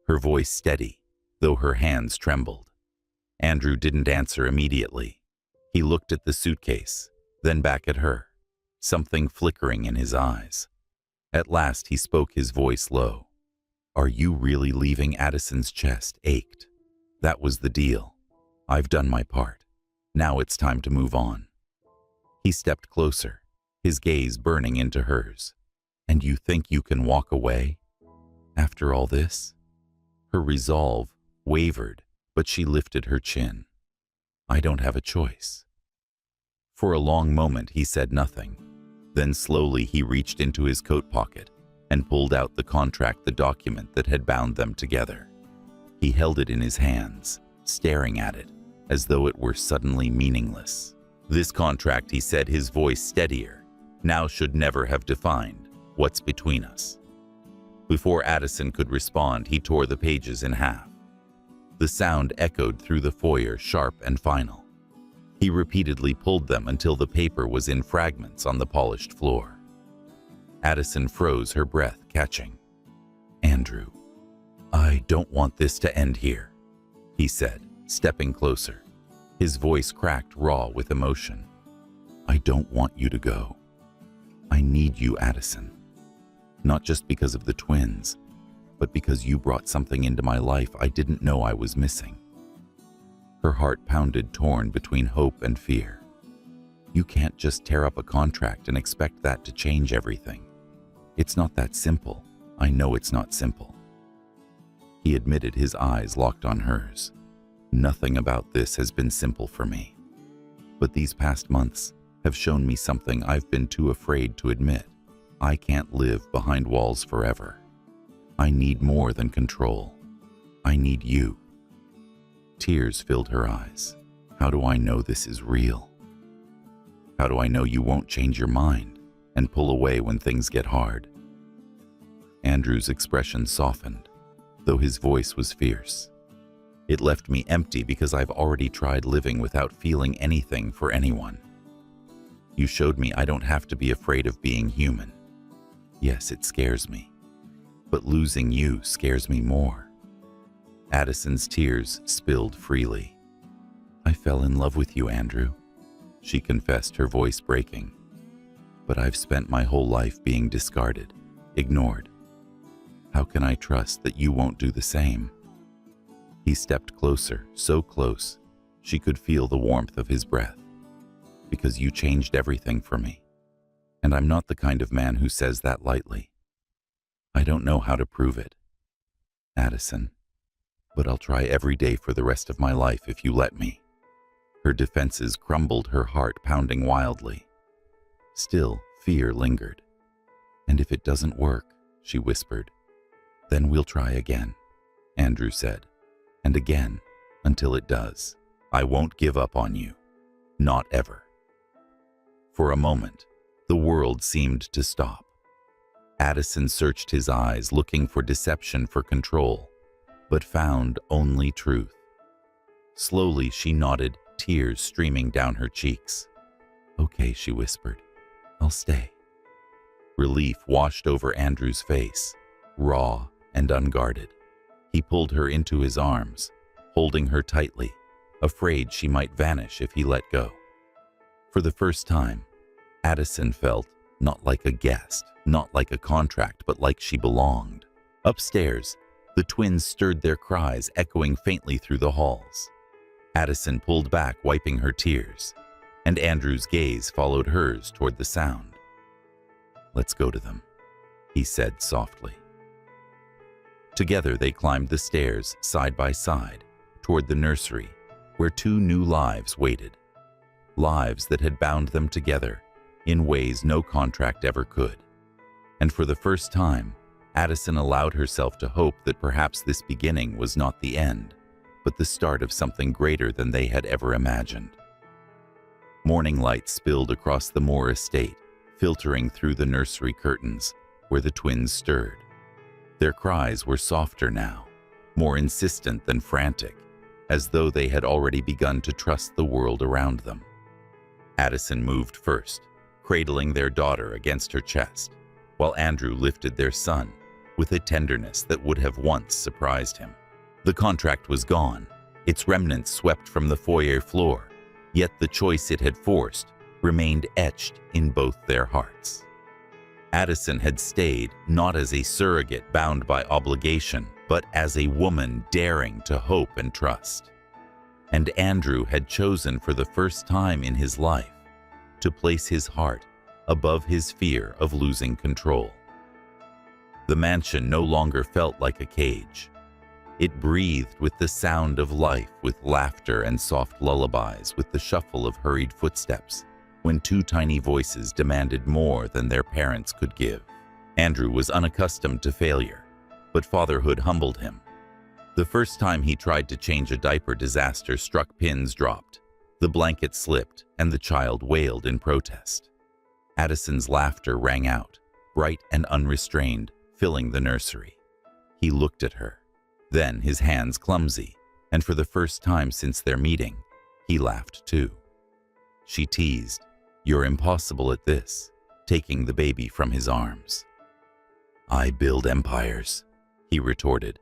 her voice steady, though her hands trembled. Andrew didn't answer immediately. He looked at the suitcase, then back at her, something flickering in his eyes. At last he spoke, his voice low. "Are you really leaving?" Addison's chest ached. "That was the deal. I've done my part. Now it's time to move on." He stepped closer, his gaze burning into hers. "And you think you can walk away? After all this?" Her resolve wavered, but she lifted her chin. "I don't have a choice." For a long moment he said nothing. Then slowly he reached into his coat pocket and pulled out the contract, the document that had bound them together. He held it in his hands, staring at it, as though it were suddenly meaningless. "This contract," he said, his voice steadier, "now should never have defined what's between us." Before Addison could respond, he tore the pages in half. The sound echoed through the foyer, sharp and final. He repeatedly pulled them until the paper was in fragments on the polished floor. Addison froze, her breath catching. "Andrew, I don't want this to end here," he said, stepping closer. His voice cracked, raw with emotion. "I don't want you to go. I need you, Addison. Not just because of the twins, but because you brought something into my life I didn't know I was missing." Her heart pounded, torn between hope and fear. "You can't just tear up a contract and expect that to change everything. It's not that simple. I know it's not simple." He admitted, his eyes locked on hers. "Nothing about this has been simple for me. But these past months have shown me something I've been too afraid to admit. I can't live behind walls forever. I need more than control. I need you." Tears filled her eyes. "How do I know this is real? How do I know you won't change your mind and pull away when things get hard?" Andrew's expression softened, though his voice was fierce. "It left me empty because I've already tried living without feeling anything for anyone. You showed me I don't have to be afraid of being human. Yes, it scares me, but losing you scares me more." Addison's tears spilled freely. "I fell in love with you, Andrew," she confessed, her voice breaking. "But I've spent my whole life being discarded, ignored. How can I trust that you won't do the same?" He stepped closer, so close she could feel the warmth of his breath. "Because you changed everything for me. And I'm not the kind of man who says that lightly. I don't know how to prove it, Addison, but I'll try every day for the rest of my life if you let me." Her defenses crumbled, her heart pounding wildly. Still, fear lingered. "And if it doesn't work," she whispered, "then we'll try again," Andrew said. "And again, until it does. I won't give up on you. Not ever." For a moment, the world seemed to stop. Addison searched his eyes, looking for deception, for control, but found only truth. Slowly, she nodded, tears streaming down her cheeks. "Okay," she whispered. "I'll stay." Relief washed over Andrew's face, raw and unguarded. He pulled her into his arms, holding her tightly, afraid she might vanish if he let go. For the first time, Addison felt not like a guest, not like a contract, but like she belonged. Upstairs, the twins stirred, their cries echoing faintly through the halls. Addison pulled back, wiping her tears, and Andrew's gaze followed hers toward the sound. "Let's go to them," he said softly. Together they climbed the stairs, side by side, toward the nursery, where two new lives waited. Lives that had bound them together in ways no contract ever could. And for the first time, Addison allowed herself to hope that perhaps this beginning was not the end, but the start of something greater than they had ever imagined. Morning light spilled across the Moore estate, filtering through the nursery curtains where the twins stirred. Their cries were softer now, more insistent than frantic, as though they had already begun to trust the world around them. Addison moved first, cradling their daughter against her chest, while Andrew lifted their son with a tenderness that would have once surprised him. The contract was gone, its remnants swept from the foyer floor, yet the choice it had forced remained etched in both their hearts. Addison had stayed not as a surrogate bound by obligation, but as a woman daring to hope and trust. And Andrew had chosen for the first time in his life to place his heart above his fear of losing control. The mansion no longer felt like a cage. It breathed with the sound of life, with laughter and soft lullabies, with the shuffle of hurried footsteps, when two tiny voices demanded more than their parents could give. Andrew was unaccustomed to failure, but fatherhood humbled him. The first time he tried to change a diaper, disaster struck, pins dropped, the blanket slipped, and the child wailed in protest. Addison's laughter rang out, bright and unrestrained, filling the nursery. He looked at her, then his hands clumsy, and for the first time since their meeting, he laughed too. She teased, "You're impossible at this," taking the baby from his arms. "I build empires," he retorted,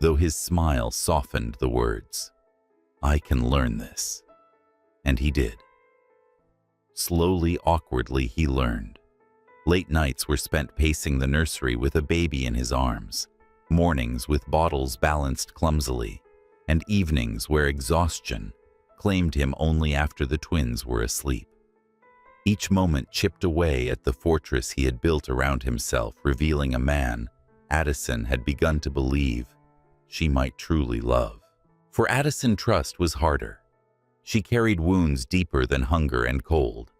though his smile softened the words. "I can learn this." And he did. Slowly, awkwardly, he learned. Late nights were spent pacing the nursery with a baby in his arms, mornings with bottles balanced clumsily, and evenings where exhaustion claimed him only after the twins were asleep. Each moment chipped away at the fortress he had built around himself, revealing a man Addison had begun to believe she might truly love. For Addison, trust was harder. She carried wounds deeper than hunger and cold.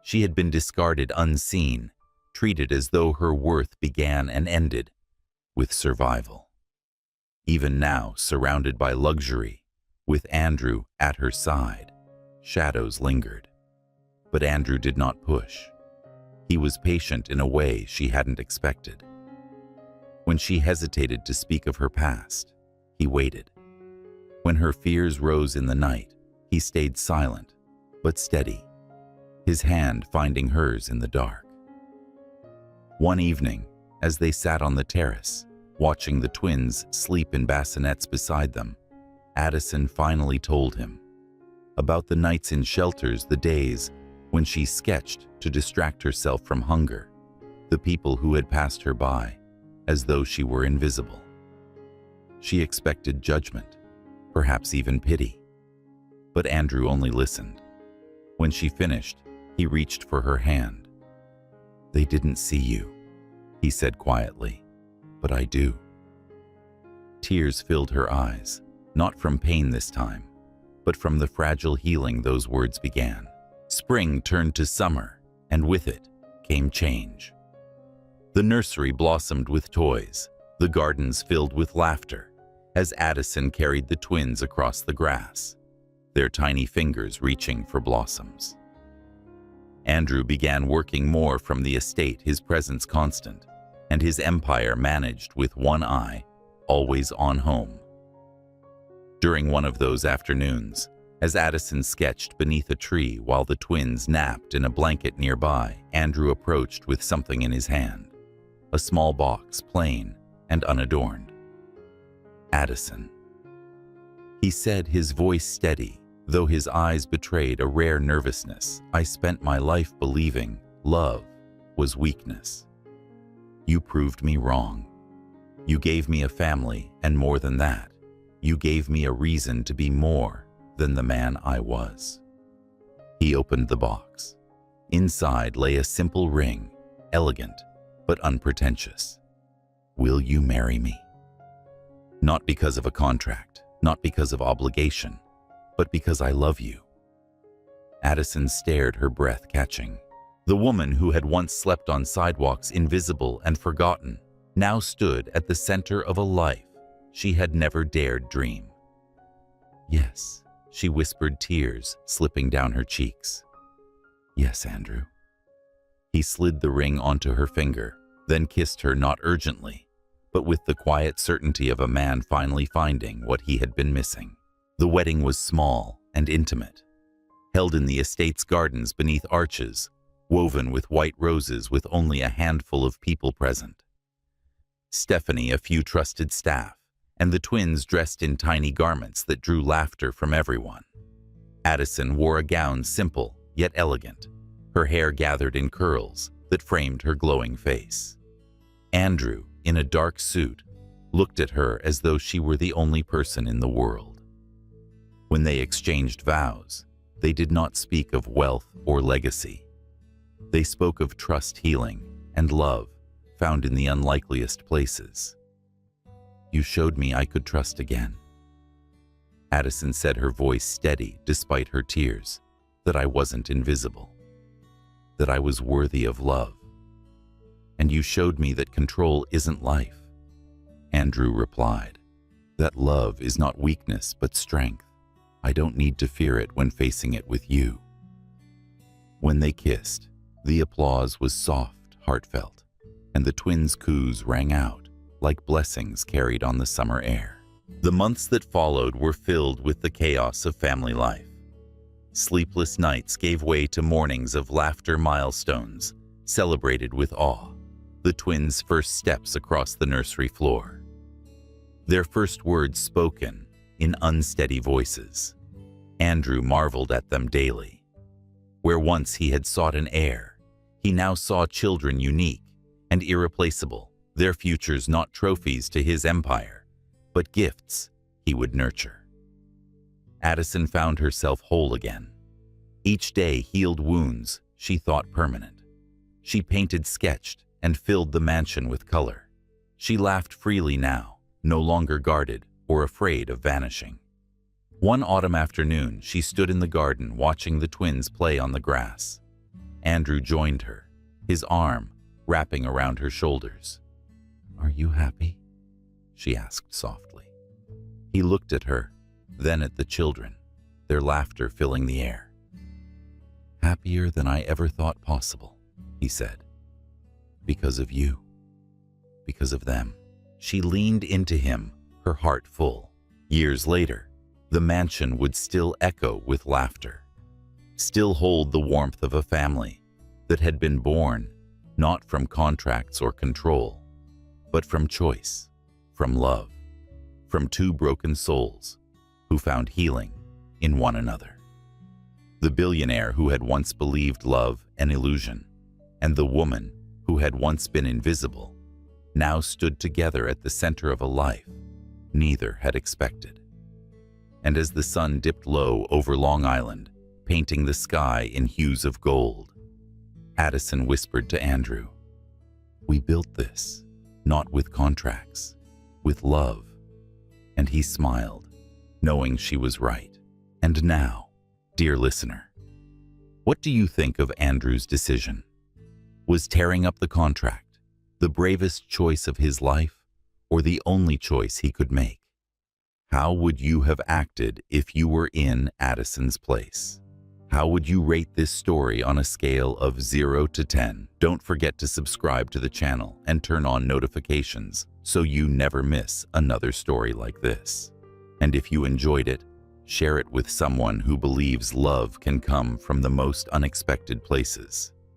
She had been discarded unseen, treated as though her worth began and ended with survival. Even now, surrounded by luxury, with Andrew at her side, shadows lingered. But Andrew did not push. He was patient in a way she hadn't expected. When she hesitated to speak of her past, he waited. When her fears rose in the night, he stayed silent, but steady, his hand finding hers in the dark. One evening, as they sat on the terrace, watching the twins sleep in bassinets beside them, Addison finally told him about the nights in shelters, the days when she sketched to distract herself from hunger, the people who had passed her by, as though she were invisible. She expected judgment, perhaps even pity. But Andrew only listened. When she finished, he reached for her hand. "They didn't see you," he said quietly, "but I do." Tears filled her eyes, not from pain this time, but from the fragile healing those words began. Spring turned to summer, and with it came change. The nursery blossomed with toys, the gardens filled with laughter, as Addison carried the twins across the grass, their tiny fingers reaching for blossoms. Andrew began working more from the estate, his presence constant, and his empire managed with one eye, always on home. During one of those afternoons, as Addison sketched beneath a tree while the twins napped in a blanket nearby, Andrew approached with something in his hand, a small box, plain and unadorned. "Addison," he said, his voice steady, though his eyes betrayed a rare nervousness. "I spent my life believing love was weakness. You proved me wrong. You gave me a family, and more than that, you gave me a reason to be more than the man I was." He opened the box. Inside lay a simple ring, elegant but unpretentious. "Will you marry me?" Not because of a contract, not because of obligation, but because I love you. Addison stared, her breath catching. The woman who had once slept on sidewalks, invisible and forgotten, now stood at the center of a life she had never dared dream. "Yes," she whispered, tears slipping down her cheeks. "Yes, Andrew." He slid the ring onto her finger, then kissed her, not urgently, but with the quiet certainty of a man finally finding what he had been missing. The wedding was small and intimate, held in the estate's gardens beneath arches, woven with white roses, with only a handful of people present. Stephanie, a few trusted staff, and the twins dressed in tiny garments that drew laughter from everyone. Addison wore a gown simple yet elegant, her hair gathered in curls that framed her glowing face. Andrew, in a dark suit, looked at her as though she were the only person in the world. When they exchanged vows, they did not speak of wealth or legacy. They spoke of trust, healing, and love found in the unlikeliest places. "You showed me I could trust again," Addison said, her voice steady despite her tears, "that I wasn't invisible, that I was worthy of love. And you showed me that control isn't life." Andrew replied, "That love is not weakness but strength. I don't need to fear it when facing it with you." When they kissed, the applause was soft, heartfelt, and the twins' coos rang out like blessings carried on the summer air. The months that followed were filled with the chaos of family life. Sleepless nights gave way to mornings of laughter, milestones celebrated with awe. The twins' first steps across the nursery floor, their first words spoken in unsteady voices. Andrew marveled at them daily. Where once he had sought an heir, he now saw children unique and irreplaceable, their futures not trophies to his empire, but gifts he would nurture. Addison found herself whole again. Each day healed wounds she thought permanent. She painted, sketched, and filled the mansion with color. She laughed freely now, no longer guarded or afraid of vanishing. One autumn afternoon, she stood in the garden watching the twins play on the grass. Andrew joined her, his arm wrapping around her shoulders. "Are you happy?" she asked softly. He looked at her, then at the children, their laughter filling the air. "Happier than I ever thought possible," he said. "Because of you. Because of them." She leaned into him, her heart full. Years later, the mansion would still echo with laughter, still hold the warmth of a family that had been born not from contracts or control, but from choice, from love, from two broken souls who found healing in one another. The billionaire who had once believed love an illusion, and the woman who had once been invisible, now stood together at the center of a life neither had expected. And as the sun dipped low over Long Island, painting the sky in hues of gold, Addison whispered to Andrew, "We built this, not with contracts, with love." And he smiled, knowing she was right. And now, dear listener, what do you think of Andrew's decision? Was tearing up the contract the bravest choice of his life, or the only choice he could make? How would you have acted if you were in Addison's place? How would you rate this story on a scale of 0 to 10? Don't forget to subscribe to the channel and turn on notifications so you never miss another story like this. And if you enjoyed it, share it with someone who believes love can come from the most unexpected places.